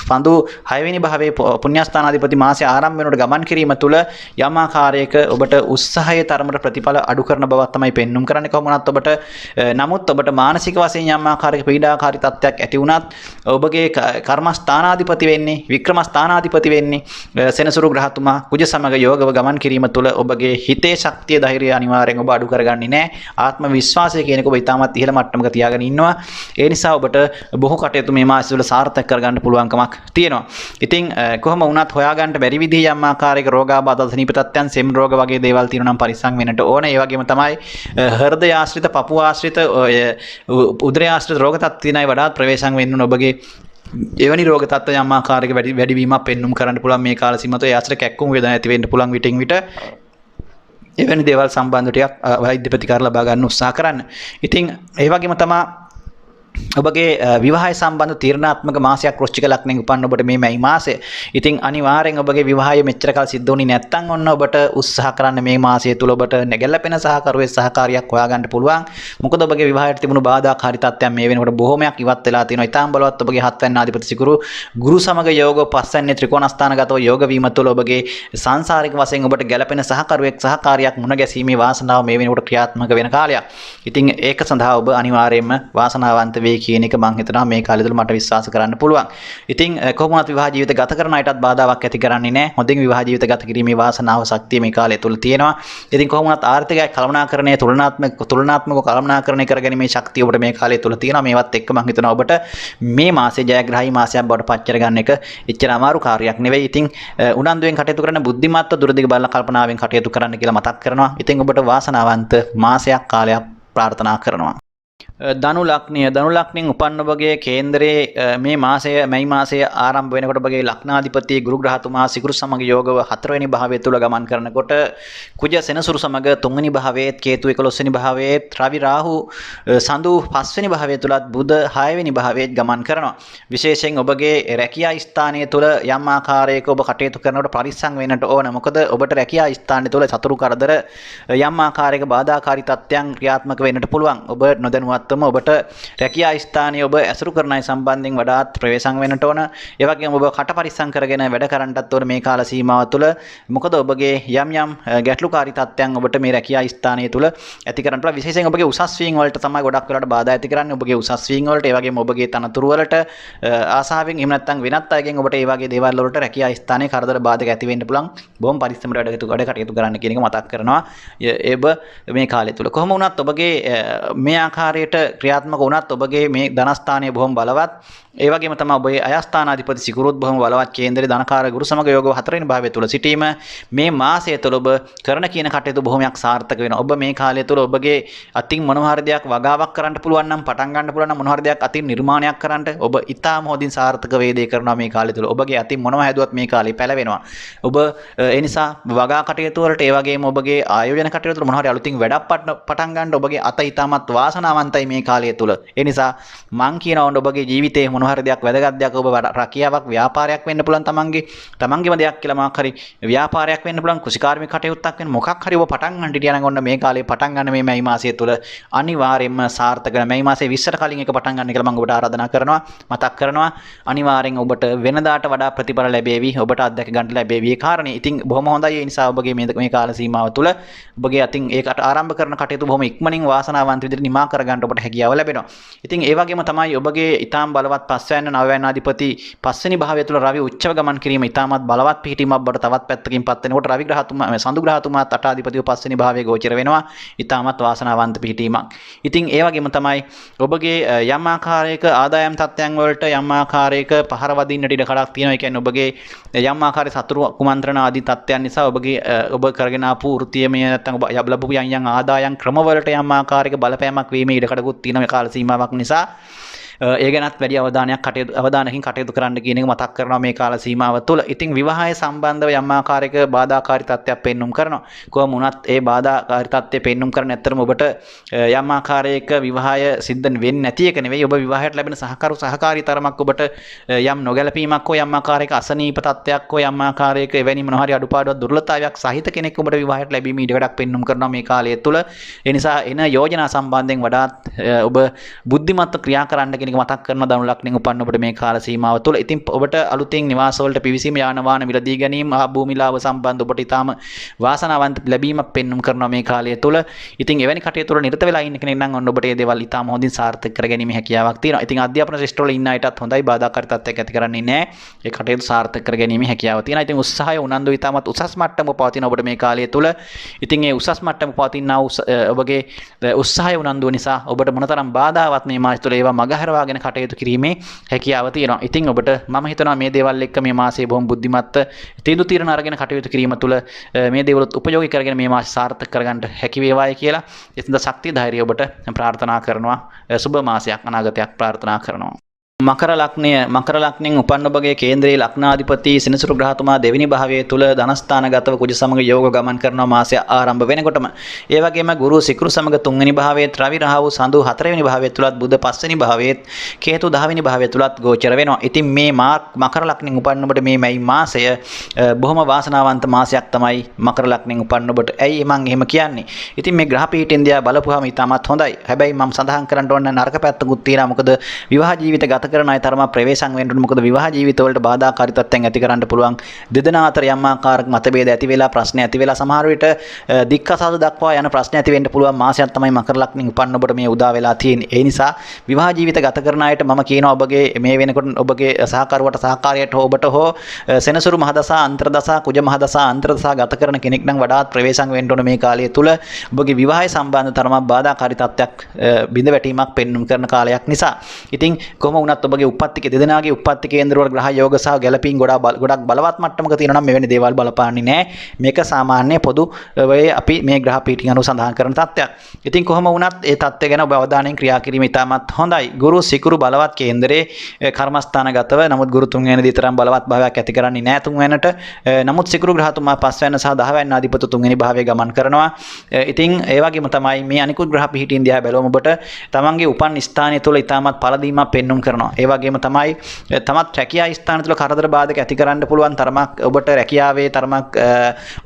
[SPEAKER 1] පඳු 6 වෙනි භාවයේ පුණ්‍යස්ථානාධිපති මාසය ආරම්භ වෙනකොට ගමන් කිරීම තුළ යම් ආකාරයක ඔබට උත්සාහයේ තරමට ප්‍රතිඵල අඩු කරන බවක් තමයි පෙන්눔 කරන්නේ. කොහොම වුණත් ඔබට නමුත් ඔබට මානසික වශයෙන් යම් ආකාරයක පීඩාකාරී තත්ත්වයක් ඇති වුණත් ඔබගේ කර්මස්ථානාධිපති වෙන්නේ වික්‍රමස්ථානාධිපති වෙන්නේ සෙනසුරු ග්‍රහතුමා කුජ සමග යෝගව ගමන් කිරීම තුළ ඔබගේ හිතේ ශක්තිය ධෛර්යය අනිවාර්යෙන් ඔබ අඩු කරගන්නේ නැහැ. ආත්ම විශ්වාසය කියන එක ඔබ ඉතාමත් ඉහළ මට්ටමක තියාගෙන ඉන්නවා. ඒ නිසා ඔබට බොහෝ කටයුතු මේ මාසය තුළ සාර්ථක කරගන්න පුළුවන්කමක් තියෙනවා. ඉතින් කොහොම වුණත් හොයාගන්න බැරි විදිහේ යම් ආකාරයක රෝගාබාධ සනීප තත්ත්වයන් සෙම් රෝග වගේ දේවල් තියෙනවා නම් පරිස්සම් වෙන්නට ඕන. ඒ වගේම තමයි හෘදය ආශ්‍රිත, පපුව ආශ්‍රිත, උදරය ආශ්‍රිත රෝග තත්ත්ව තියෙන අය වඩාත් ප්‍රවේශම් වෙන්න ඕන. ඔබගේ එවැනි රෝග තත්ත්ව යම් ආකාරයක වැඩිවීමක් පෙන්눔 කරන්න පුළුවන් මේ කාල සීමාව තුළ. ඒ ආශ්‍රිත කැක්කුම් වේදනා ඇති වෙන්න පුළුවන් විටින් විට. එවැනි දේවල් සම්බන්ධව ටිකක් වෛද්‍ය ප්‍රතිකාර ලබා ගන්න උත්සාහ කරන්න. ඉතින් ඒ වගේම තමයි ඔබගේ විවාහය සම්බන්ධ තීරණාත්මක මාසයක් වෘශ්චික ලග්නයෙන් උපන්න ඔබට මේ මැයි මාසය. ඉතින් අනිවාර්යෙන් ඔබගේ විවාහය මෙච්චර කල් සිද්ධ වුණේ නැත්නම් ඔන්න ඔබට උත්සාහ කරන්න මේ මාසය තුල ඔබට නැගැලපෙන සහකරුවෙක් සහකාරියක් හොයාගන්න පුළුවන්. මොකද ඔබගේ විවාහයට තිබුණු බාධාකාරී තත්ත්වයන් මේ වෙනකොට බොහෝමයක් ඉවත් වෙලා තියෙනවා. ඊටාම් බලවත් ඔබගේ 7 වෙනි ආධිපති සිකුරු ගුරු සමග යෝග 5 වෙනි ත්‍රිකෝණස්ථානගතව යෝග වීම තුළ ඔබගේ සංසාරික වශයෙන් ඔබට ගැලපෙන සහකරුවෙක් සහකාරියක් මුණ ගැසීමේ වාසනාව මේ වෙනකොට ක්‍රියාත්මක වෙන කාලයක්. ඉතින් ඒක සඳහා ඔබ අනිවාර්යයෙන්ම වාසනාවන්ත වෙයි කියන එක මම හිතනවා මේ කාලය තුළ මට විශ්වාස කරන්න පුළුවන්. ඉතින් කොහොමවත් විවාහ ජීවිත ගත කරන අයටත් බාධාවක් ඇති කරන්නේ නැහැ. හොඳින් විවාහ ජීවිත ගත කිරීමේ වාසනාව ශක්තිය මේ කාලය තුළ තියෙනවා. ඉතින් කොහොමවත් ආර්ථිකය කළමනාකරණය තුලනාත්මකව කළමනාකරණය කරගැනීමේ ශක්තිය ඔබට මේ කාලය තුළ තියෙනවා. මේවත් එක්ක මම හිතනවා ඔබට මේ මාසේ ජයග්‍රාහී මාසයක් බවට පත් කරගන්න එක එච්චර අමාරු කාර්යයක් නෙවෙයි. ඉතින් උනන්දුවෙන් කටයුතු කරන බුද්ධිමත්ව දුරදිග බලන කල්පනාවෙන් කටයුතු කරන්න කියලා මතක් කරනවා. ඉතින් ඔබට වාසනාවන්ත මාසයක් කාලයක් ප්‍රාර්ථනා කරනවා. ධනු ලග්නයෙන් උපන්න ඔබගේ කේන්දරයේ මේ මාසය මැයි මාසය ආරම්භ වෙනකොට ඔබගේ ලග්නාධිපති ගුරු ග්‍රහතුමා සිකුරු සමග යෝගව 4 වෙනි භාවය තුල ගමන් කරනකොට කුජ සෙනසුරු සමග 3 වෙනි භාවයේත් කේතු 11 වෙනි භාවයේත් රවි රාහු සඳු 5 වෙනි භාවය තුලත් බුධ 6 වෙනි භාවයේත් ගමන් කරනවා. විශේෂයෙන් ඔබගේ රැකියා ස්ථානයේ තුල යම් ආකාරයක ඔබ කටයුතු කරනකොට පරිස්සම් වෙන්නට ඕන. මොකද ඔබට රැකියා ස්ථානයේ තුල සතුරු කරදර යම් ආකාරයක බාධාකාරී තත්ත්වයන් ක්‍රියාත්මක වෙන්නට පුළුවන්. ඔබ නොදැනුවත් ඔබට රැකියා ස්ථානයේ ඔබ ඇසුරු කරන අය සම්බන්ධයෙන් වඩාත් ප්‍රවේශම් වෙන්නට ඕන. ඒ වගේම ඔබ කට පරිස්සම් කරගෙන වැඩ කරන්නටත් ඕන මේ කාල සීමාව තුළ. මොකද ඔබගේ යම් ගැටලුකාරී තත්ත්වයන් ඔබට මේ රැකියා ස්ථානයේ තුළ ඇති කරන්න පුළුවන්. විශේෂයෙන් ඔබගේ උසස් වීම් වලට තමයි ගොඩක් වෙලාවට බාධා ඇති කරන්නේ. ඔබගේ උසස් වීම් වලට ඒ වගේම ඔබගේ තනතුරු වලට ආසාවෙන් එහෙම නැත්නම් වෙනත් අයගෙන් ඔබට ඒ වගේ දේවල් වලට රැකියා ස්ථානයේ කරදර බාධක ඇති වෙන්න පුළුවන්. බොහොම පරිස්සමට වැඩ කටයුතු කරන්න කියන එක මතක් කරනවා. ඒබ මේ කාලය තුළ කොහොම වුණත් ඔබගේ මේ ආකාරයට ක්‍රියාත්මක වුණත් ඔබගේ මේ ධනස්ථානය බොහොම බලවත්. ඒ වගේම තමයි ඔබේ අයස්ථානාධිපති සිකුරුත් බොහොම බලවත් කේන්දරේ ධනකාර ගුරු සමග යෝගව 4 වෙනි භාවය තුල සිටීම මේ මාසය තුල ඔබ කරන කියන කටයුතු බොහොමයක් සාර්ථක වෙනවා. ඔබ මේ කාලය තුල ඔබගේ අතින් මොනවා හරි දෙයක් වගාවක් කරන්න පුළුවන් නම් පටන් ගන්න පුළුවන් නම් මොනවා හරි දෙයක් අතින් නිර්මාණයක් කරන්න ඔබ ඉතාම හොඳින් සාර්ථක වේදේ කරනවා මේ කාලය තුල. ඔබගේ අතින් මොනවා හැදුවත් මේ කාලේ පැලවෙනවා. ඔබ ඒ නිසා වගා කටයුතු වලට ඒ වගේම ඔබගේ ආයෝජන කටයුතු වල මොනවා හරි අලුතින් වැඩක් පටන් ගන්න ඔබගේ අත ඉතාමත් වාසනාවන්තයි මේ කාලය තුල. ඒ නිසා මං කියනවා ඔබගේ ජීවිතේ මොනවා හරි දෙයක් වැදගත් දෙයක් ඔබ රැකියාවක් ව්‍යාපාරයක් වෙන්න පුළුවන් තමන්ගේම දෙයක් කියලා මාක් හරි ව්‍යාපාරයක් වෙන්න පුළුවන් කුසිකාර්මික කටයුත්තක් වෙන්න මොකක් හරි ඔබ පටන් ගන්න හිටියා නම් ඔන්න මේ කාලේ පටන් ගන්න මේ මැයි මාසය තුල අනිවාර්යයෙන්ම සාර්ථක වෙන මැයි මාසේ 20ට කලින් එක පටන් ගන්න කියලා මම ඔබට ආරාධනා කරනවා මතක් කරනවා අනිවාර්යෙන් ඔබට වෙනදාට වඩා ප්‍රතිඵල ලැබේවි ඔබට අත්දැක ගන්න ලැබේවි ඒ කාරණේ ඉතින් බොහොම හොඳයි ඒ නිසා ඔබගේ මේ කාල සීමාව තුල ඔබගේ අතින් ඒකට ආරම්භ කරන කටයුතු බොහොම ඉක්මනින් වාසනාවන්ත විදිහට නිමා කර ගන්න ඔබට හැකියාව ලැබෙනවා ඉතින් ඒ වගේම තමයි ඔබගේ ඊටාම් බලවත් පස්වැන්න නවවැන්න අධිපති පස්වෙනි භාවය තුල රවි උච්චව ගමන් කිරීම ඊටාමත් බලවත් පිහිටීමක් බවට තවත් පැත්තකින් පත් වෙනකොට රවි ග්‍රහතුමා සඳු ග්‍රහතුමාත් අටාධිපතිව පස්වෙනි භාවයේ ගෝචර වෙනවා ඊටාමත් වාසනාවන්ත පිහිටීමක්. ඉතින් ඒ වගේම තමයි ඔබගේ යම් ආකාරයක ආදායම් තත්ත්වයන් වලට යම් ආකාරයක පහර වදින්නට ඉඩ කඩක් තියෙනවා. ඒ කියන්නේ ඔබගේ යම් ආකාරයේ සතුරු කුමන්ත්‍රණ ආදී තත්ත්වයන් නිසා ඔබගේ ඔබ කරගෙන ආපු වෘත්තීයමය නැත්නම් ඔබ ලැබපු යම් ආදායම් ක්‍රමවලට යම් ආකාරයක බලපෑමක් වීමේ ඉඩ කඩකුත් තියෙන මේ කාල සීමාවක් නිසා ඒ ගැනත් වැඩි අවධානයකින් කටයුතු කරන්න කියන එක මතක් කරනවා මේ කාල සීමාව තුළ. ඉතින් විවාහය සම්බන්ධව යම් ආකාරයක බාධාකාරී තත්ත්වයක් පෙන්눔 කරනවා. කොහොම වුණත් ඒ බාධාකාරී තත්ත්වය පෙන්눔 කරන ඇත්තටම ඔබට යම් ආකාරයක විවාහය සිද්ධ වෙන්නේ නැති එක නෙවෙයි. ඔබ විවාහයට ලැබෙන සහකාරී තරමක් ඔබට යම් නොගැලපීමක් හෝ යම් ආකාරයක අසනීප තත්ත්වයක් හෝ යම් ආකාරයක එවැනි මොනවා හරි අඩුපාඩුවක් දුර්වලතාවයක් සහිත කෙනෙක් ඔබට විවාහයට ලැබීමේ ඉඩකඩක් පෙන්눔 කරනවා මේ කාලය තුළ. ඒ නිසා එන යෝජනා සම්බන්ධයෙන් වඩාත් ඔබ බුද්ධිමත්ව ක්‍රියා කරන්න කියන එක මතක් කරනවා ධනු ලග්නෙන් උපන්න ඔබට මේ කාල සීමාව තුළ. ඉතින් ඔබට අලුතින් නිවාස වලට පිවිසීම යාන වාහන මිලදී ගැනීම භූමි ලාභ සම්බන්ධ ඔබට ඊටාම වාසනාවන්ත ලැබීමක් පෙන්눔 කරනවා මේ කාලය තුළ. ඉතින් එවැනි කටයුතු වල නිරත වෙලා ඉන්න කෙනෙක් නම් ඔන්න ඔබට මේ දේවල් ඊටාම හොඳින් සාර්ථක කරගැනීමේ හැකියාවක් තියෙනවා. ඉතින් අධ්‍යාපන ශිෂ්ටවල ඉන්න අයටත් හොඳයි බාධාකාරී තත්ත්වයක් ඇති කරන්නේ නැහැ. ඒ කටයුතු සාර්ථක කරගැනීමේ හැකියාව තියෙනවා. ඉතින් උත්සාහය උනන්දු ඊටමත් උසස් මට්ටමක පවතින ඔබට මේ කාලය තුළ. ඉතින් ඒ උසස් මට්ටමක පවතිනා ඔබගේ උත්සාහය උනන්දුව නිසා ඔබට මොනතරම් බාධාවත් මේ මාස තුළ ඒවා මගහරවාගෙන කටයුතු කිරීමේ හැකියාව තියෙනවා. ඉතින් ඔබට මම හිතනවා මේ දේවල් එක්ක මේ මාසයේ බොහොම බුද්ධිමත්ව තීන්දුව తీරන අරගෙන කටයුතු කිරීම තුළ මේ දේවලුත් උපයෝගී කරගෙන මේ මාස සාර්ථක කරගන්න හැකි වේවායි කියලා එතන ශක්තිය ධෛර්යය ඔබට ප්‍රාර්ථනා කරනවා. සුබ මාසයක් අනාගතයක් ප්‍රාර්ථනා කරනවා. මකර ලග්නෙන් උපන්න ඔබගේ කේන්ද්‍රයේ ලග්නාධිපති සෙනසුරු ග්‍රහතුමා දෙවෙනි භාවයේ තුල ධනස්ථානගතව කුජ සමග යෝග ගමන් කරන මාසය ආරම්භ වෙනකොටම ඒ වගේම ගුරු සිකුරු සමග තුන්වෙනි භාවයේ රවි රාහු සඳු හතරවෙනි භාවයේ තුලත් බුධ පස්වෙනි භාවයේ කේතු 10වෙනි භාවයේ තුලත් ගෝචර වෙනවා. ඉතින් මේ මකර ලග්නෙන් උපන්න ඔබට මේ මැයි මාසය බොහොම වාසනාවන්ත මාසයක් තමයි මකර ලග්නෙන් උපන්න ඔබට. ඇයි මම එහෙම කියන්නේ? ඉතින් මේ ග්‍රහ පීඨෙන් දිහා බලපුවාම ඉතාමත් හොඳයි. හැබැයි මම සඳහන් කරන්න ඕන නරක පැත්තකුත් තියෙනවා. මොකද විවාහ ජීවිත ගත කරන අය තරම ප්‍රවේශම් වෙන්න ඕනේ. මොකද විවාහ ජීවිත වලට බාධාකාරී තත්ත්වයන් ඇති කරන්න පුළුවන්. දෙදෙනා අතර යම් ආකාරයක මතභේද ඇති වෙලා ප්‍රශ්න ඇති වෙලා සමහර විට දික්කසාද දක්වා යන ප්‍රශ්න ඇති වෙන්න පුළුවන් මාසයක් තමයි මකර ලග්නෙන් උපන්න ඔබට මේ උදා වෙලා තියෙන්නේ. ඒ නිසා විවාහ ජීවිත ගත කරන අයට මම කියනවා ඔබගේ මේ වෙනකොට ඔබගේ සහකරුවට සහකාරියට හෝ ඔබට හෝ සෙනසුරු මහදසා අන්තර්දසා කුජ මහදසා අන්තර්දසා ගත කරන කෙනෙක් නම් වඩාත් ප්‍රවේශම් වෙන්න ඕනේ මේ කාලය තුල. ඔබගේ විවාහය සම්බන්ධ තරම බාධාකාරී තත්ත්වයක් බිඳ වැටීමක් පෙන්눔 කරන කාලයක් නිසා. ඉතින් කොහොම වුණත් ඔබගේ උපත්ති දෙදෙනාගේ උපත්ති කේන්ද්‍රවල ග්‍රහ යෝග සහ ගැළපීම් ගොඩක් බලවත් මට්ටමක තියෙනවා නම් මෙවැනි දේවල් බලපාන්නේ නැහැ. මේක සාමාන්‍ය පොදු වේ අපි මේ ග්‍රහ පීඨින් අනුව සඳහන් කරන තත්ත්වයක්. ඉතින් කොහොම වුණත් ඒ තත්ත්වය ගැන ඔබ අවධානයෙන් ක්‍රියා කිරීම ඉතාමත් හොඳයි. ගුරු සිකුරු බලවත් කේන්දරේ කර්මස්ථානගතව නමුත් ගුරු තුන්වෙනි දී තරම් බලවත් භාවයක් ඇති කරන්නේ නැහැ තුන්වෙනට. නමුත් සිකුරු ග්‍රහතුමා පස්වෙනි සහ 10 වෙනි අධිපති තුන්වෙනි භාවයේ ගමන් කරනවා. ඉතින් ඒ වගේම තමයි මේ අනිකුත් ග්‍රහ පීඨින් දිහා බැලුවම ඔබට තමන්ගේ උපන් ස්ථානය තුළ ඉතාමත් පළදීමක් පෙන්눔 කරනවා. ඒ වගේම තමයි තමත් රැකියා ස්ථාන තුළ කරදර බාධක ඇති කරන්න පුළුවන් තරමක් ඔබට රැකියාවේ තරමක්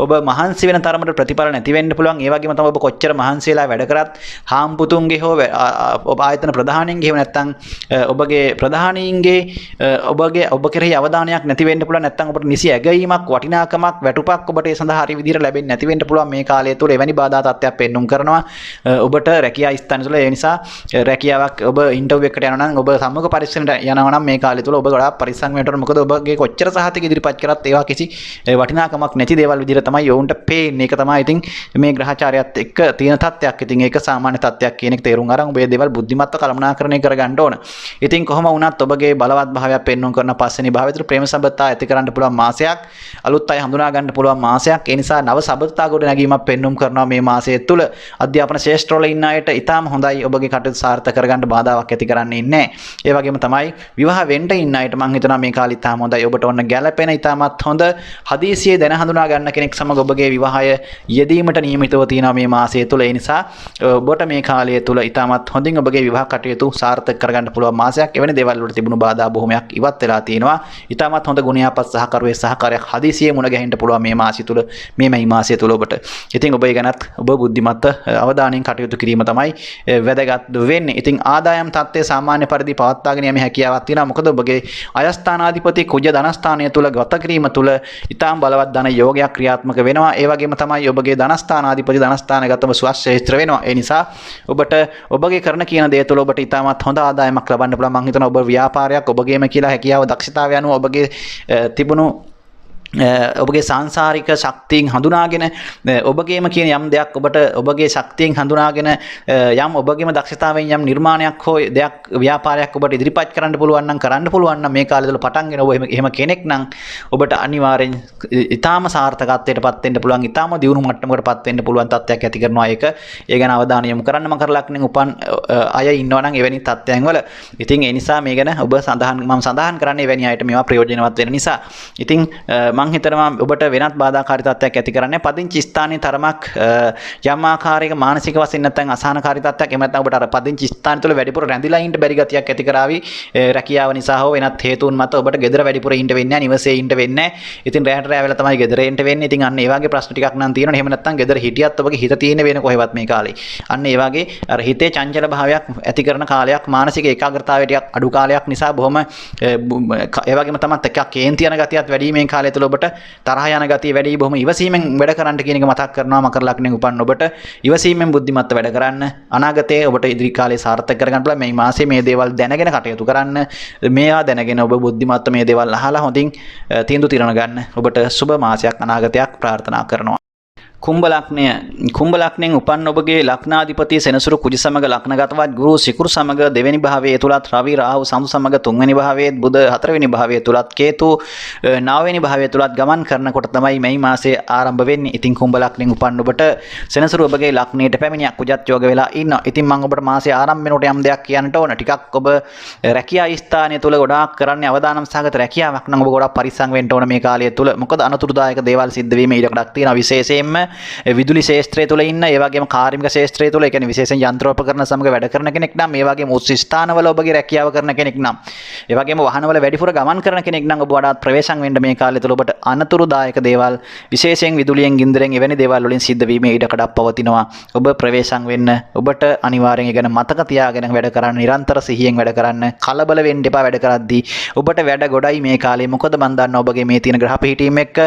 [SPEAKER 1] ඔබ මහන්සි වෙන තරමට ප්‍රතිඵල නැති වෙන්න පුළුවන්. ඒ වගේම තමයි ඔබ කොච්චර මහන්සි වෙලා වැඩ කරත් හාම්පුතුන්ගේ හෝ ඔබ ආයතන ප්‍රධානීන්ගේ එහෙම නැත්නම් ඔබගේ ප්‍රධානීන්ගේ ඔබ කෙරෙහි අවධානයක් නැති වෙන්න පුළුවන්. නැත්නම් ඔබට නිසි ඇගීමක් වටිනාකමක් වැටුපක් ඔබට ඒ සඳහා හරි විදිහට ලැබෙන්නේ නැති වෙන්න පුළුවන් මේ කාලය තුළ. එවැනි බාධා තත්ත්වයක් පෙන්눔 කරනවා ඔබට රැකියා ස්ථාන තුළ. ඒ නිසා රැකියාවක් ඔබ ඉන්ටර්විව් එකකට යනවා නම් ඔබ සම්මුඛ පරීක්ෂණයට යනවා නම් මේ කාලය තුළ ඔබ ගොඩාක් පරිස්සම් වෙන්න ඕන. මොකද ඔබගේ කොච්චර සහතික ඉදිරිපත් කරත් ඒවා කිසි වටිනාකමක් නැති දේවල් විදිහට තමයි යොවුන්ට පේන්නේ. ඒක තමයි ඉතින් මේ ග්‍රහචාරයත් එක්ක තියෙන තත්ත්වයක්. ඉතින් ඒක සාමාන්‍ය තත්ත්වයක් කියන එක තේරුම් අරන් ඔබ මේ දේවල් බුද්ධිමත්ව කළමනාකරණය කරගන්න ඕන. ඉතින් කොහොම වුණත් ඔබගේ බලවත් භාවයක් පෙන්වන්න කරන පස්වෙනි භාවයට ප්‍රේම සම්බන්ධතා ඇති කරන්න පුළුවන් මාසයක්. අලුත් අය හඳුනා ගන්න පුළුවන් මාසයක්. ඒ නිසා නව සම්බන්ධතා ගොඩ නැගීමක් පෙන්වන්න කරනවා මේ මාසය තුළ. අධ්‍යාපන ශාස්ත්‍රවල ඉන්න අයට ඉතාම හොඳයි. ඔබගේ කටයුතු සාර්ථක කරගන්න බාධාවක් ඇති කරන්නේ නැහැ. ඒ වගේම තමයි විවාහ වෙන්න ඉන්න අයට මම හිතනවා මේ කාලේ ඉතාම හොඳයි. ඔබට ඔන්න ගැළපෙන ඉතාමත් හොඳ හදිසියේ දැන හඳුනා ගන්න කෙනෙක් සමග ඔබගේ විවාහය යෙදීමට නියමිතව තියෙනවා මේ මාසය තුළ. ඒ නිසා ඔබට මේ කාලය තුළ ඉතාමත් හොඳින් ඔබගේ විවාහ කටයුතු සාර්ථක කරගන්න පුළුවන් මාසයක්. එවැනි දේවල් වලට තිබුණු බාධා බොහොමයක් ඉවත් වෙලා තියෙනවා. ඉතාමත් හොඳ ගුණයාපත් සහකරුවේ සහකාරයක් හදිසියේ මුණ ගැහෙන්න පුළුවන් මේ මාසය තුළ, මේ මැයි මාසය තුළ ඔබට. ඉතින් ඔබ ඒ ගැනත් ඔබ බුද්ධිමත් අවධානයෙන් කටයුතු කිරීම තමයි වැදගත් වෙන්නේ. ඉතින් ආදායම් තත්ත්වය සාමාන්‍ය පරිදි පවත්වාගෙන යීමේ හැකියාවක් තියෙනවා. මොකද ඔබගේ අයස්ථානාධිපති කුජ ධනස්ථානය තුළ ගත කිරීම තුළ ඉතාම බලවත් ධන යෝගයක් ක්‍රියාත්මක වෙනවා. ඒ වගේම තමයි ඔබගේ ධනස්ථානාධිපති ධනස්ථානගතව සුවශ්‍රේෂ්ඨ වෙනවා. ඒ නිසා ඔබට ඔබගේ කරන කියන දේ තුළ ඔබට ඉතාමත් හොඳ ආදායමක් ලබන්න පුළුවන්. මම හිතනවා ඔබ ව්‍යාපාරයක් ඔබගේම කියලා හැකියාව දක්ෂතාවය අනුව ඔබගේ තිබුණු ඔබගේ සංසාරික ශක්තියෙන් හඳුනාගෙන ඔබගේම කියන යම් දෙයක් ඔබට ඔබගේ ශක්තියෙන් හඳුනාගෙන යම් ඔබගේම දක්ෂතාවයෙන් යම් නිර්මාණයක් හෝ දෙයක් ව්‍යාපාරයක් ඔබට ඉදිරිපත් කරන්න පුළුවන් නම් මේ කාලය තුළ පටන්ගෙන ඔබ එහෙම කෙනෙක් නම් ඔබට අනිවාර්යෙන් ඊටාම සාර්ථකත්වයටපත් වෙන්න පුළුවන්. ඊටාම දියුණු මට්ටමකටපත් වෙන්න පුළුවන් තත්ත්වයක් ඇති කරනවා. ඒ ගැන අවධානය යොමු කරන්න මකර ලග්නෙන් උපන් අය ඉන්නවා නම් එවැනි තත්ත්වයන් වල. ඉතින් ඒ නිසා මේ ගැන මම සඳහන් කරන්නේ එවැනි අයට මේවා ප්‍රයෝජනවත් වෙන නිසා. ඉතින් මං හිතනවා ඔබට වෙනත් බාධාකාරී තත්ත්වයක් ඇති කරන්නේ පදිංචි ස්ථානයේ තරමක් යම් ආකාරයක මානසික වශයෙන් නැත්නම් අසහනකාරී තත්ත්වයක් එහෙම නැත්නම් ඔබට අර පදිංචි ස්ථාන තුළ වැඩිපුර රැඳිලා ඉන්න බැරි ගතියක් ඇති කරાવી රැකියාව නිසා හෝ වෙනත් හේතුන් මත ඔබට ගෙදර වැඩිපුර ඉන්න වෙන්නේ නැහැ නිවසේ ඉන්න වෙන්නේ නැහැ. ඉතින් රැයට රැ වෙලා තමයි ගෙදර එන්න වෙන්නේ. ඉතින් අන්න ඒ වගේ ප්‍රශ්න ටිකක් නම් තියෙනවා. එහෙම නැත්නම් ගෙදර හිටියත් ඔබගේ හිත තියෙන වෙන කොහෙවත් මේ කාලේ. අන්න ඒ වගේ අර හිතේ චංචල භාවයක් ඇති කරන කාලයක් මානසික ඒකාග්‍රතාවය ටිකක් අඩු කාලයක් නිසා බොහොම ඒ වගේම තමයි ටිකක් කේන්ති යන ගතියත් වැඩි මේ කාලය තුළ ඔබට තරහ යන ගතිය වැඩි බොහොම ඉවසීමෙන් වැඩ කරන්න කියන එක මතක් කරනවා මකර ලග්නෙන් උපන් ඔබට ඉවසීමෙන් බුද්ධිමත්ව වැඩ කරන්න අනාගතයේ ඔබට ඉදිරි කාලේ සාර්ථක කරගන්න පුළුවන් මේ මාසේ මේ දේවල් දැනගෙන කටයුතු කරන්න මේවා දැනගෙන ඔබ බුද්ධිමත්ව මේ දේවල් අහලා හොඳින් තීන්දුව తీරන ගන්න ඔබට සුබ මාසයක් අනාගතයක් ප්‍රාර්ථනා කරනවා කුම්භ ලග්නයෙන් උපන් ඔබගේ ලග්නාධිපති සෙනසුරු කුජ සමග ලග්නගතවත් ගුරු සිකුරු සමග දෙවෙනි භාවයේ තුලත් රවි රාහු සමු සමග තුන්වෙනි භාවයේ බුධ හතරවෙනි භාවයේ තුලත් කේතු නවවෙනි භාවයේ තුලත් ගමන් කරනකොට තමයි මේ මාසයේ ආරම්භ වෙන්නේ. ඉතින් කුම්භ ලග්නයෙන් උපන් ඔබට සෙනසුරු ඔබගේ ලග්නයට පැමිණියක් කුජත් යෝග වෙලා ඉන්නවා. ඉතින් මම ඔබට මාසයේ ආරම්භ වෙනකොට යම් දෙයක් කියන්නට ඕන. ටිකක් ඔබ රැකියා ස්ථානය තුල ගොඩාක් කරන්නේ අවදානම් සහගත රැකියාවක් නම් ඔබ ගොඩාක් පරිස්සම් වෙන්න ඕන මේ කාලය තුල. මොකද අනතුරුදායක දේවල් සිද්ධ වීම ඊට ගොඩක් තියෙනවා විශේෂයෙන්ම විදුලි ශාස්ත්‍රය තුළ ඉන්න ඒ වගේම කාර්මික ශාස්ත්‍රය තුළ ඒ කියන්නේ විශේෂයෙන් යන්ත්‍රෝපකරණ සමග වැඩ කරන කෙනෙක් නම් ඒ වගේම උच्च ස්ථානවල ඔබගේ රැකියාව කරන කෙනෙක් නම් ඒ වගේම වාහනවල වැඩිපුර ගමන් කරන කෙනෙක් නම් ඔබ වඩාත් ප්‍රවේශම් වෙන්න මේ කාලය තුළ ඔබට අනතුරුදායක දේවල් විශේෂයෙන් විදුලියෙන් ගින්දරෙන් එවැනි දේවල් වලින් සිද්ධ වීම ඊටකඩක් පවතිනවා. ඔබ ප්‍රවේශම් වෙන්න ඔබට අනිවාර්යෙන් ඒ ගැන මතක තියාගෙන වැඩ කරන්න නිරන්තර සිහියෙන් වැඩ කරන්න කලබල වෙන්න එපා වැඩ කරද්දී ඔබට වැඩ ගොඩයි මේ කාලේ. මොකද මම දන්නවා ඔබගේ මේ තියෙන ග්‍රහ පිහිටීම එක්ක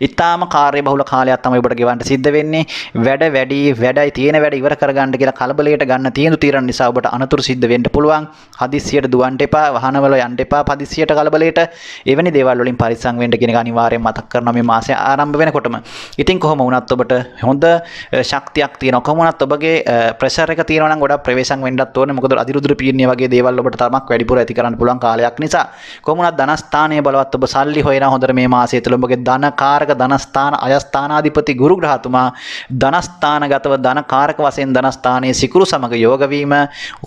[SPEAKER 1] ඊටාම කාර්යබහුල කාලයක් තමයි ඔබට ගෙවන්න සිද්ධ වෙන්නේ. වැඩ වැඩි වැඩයි තියෙන වැඩ ඉවර කරගන්න කියලා කලබලයට ගන්න තියෙන තීරණ නිසා ඔබට අනතුරු සිද්ධ වෙන්න පුළුවන්. හදිස්සියට දුවන්න එපා, වාහනවල යන්න එපා, හදිස්සියට කලබලයට එවැනි දේවල් වලින් පරිස්සම් වෙන්න කියන එක අනිවාර්යෙන් මතක් කරනවා මේ මාසය ආරම්භ වෙනකොටම. ඉතින් කොහොම වුණත් ඔබට හොඳ ශක්තියක් තියෙනවා. කොහොම වුණත් ඔබගේ ප්‍රෙෂර් එක තියෙනවා නම් ගොඩක් ප්‍රවේශම් වෙන්නත් ඕනේ. මොකද අදිරුදුර පීඩනය වගේ දේවල් ඔබට තරමක් වැඩිපුර ඇති කරන්න පුළුවන් කාලයක් නිසා. කොහොම වුණත් ධනස්ථානයේ බලවත් ඔබ සල්ලි හොයන හොඳට මේ මාසය තුළ ඔබගේ ධනකාරක ධනස්ථාන අයස්ථානාධිපති ගුරු ග්‍රහතුමා ධනස්ථානගතව ධනකාරක වශයෙන් ධනස්ථානයේ සිකුරු සමග යෝග වීම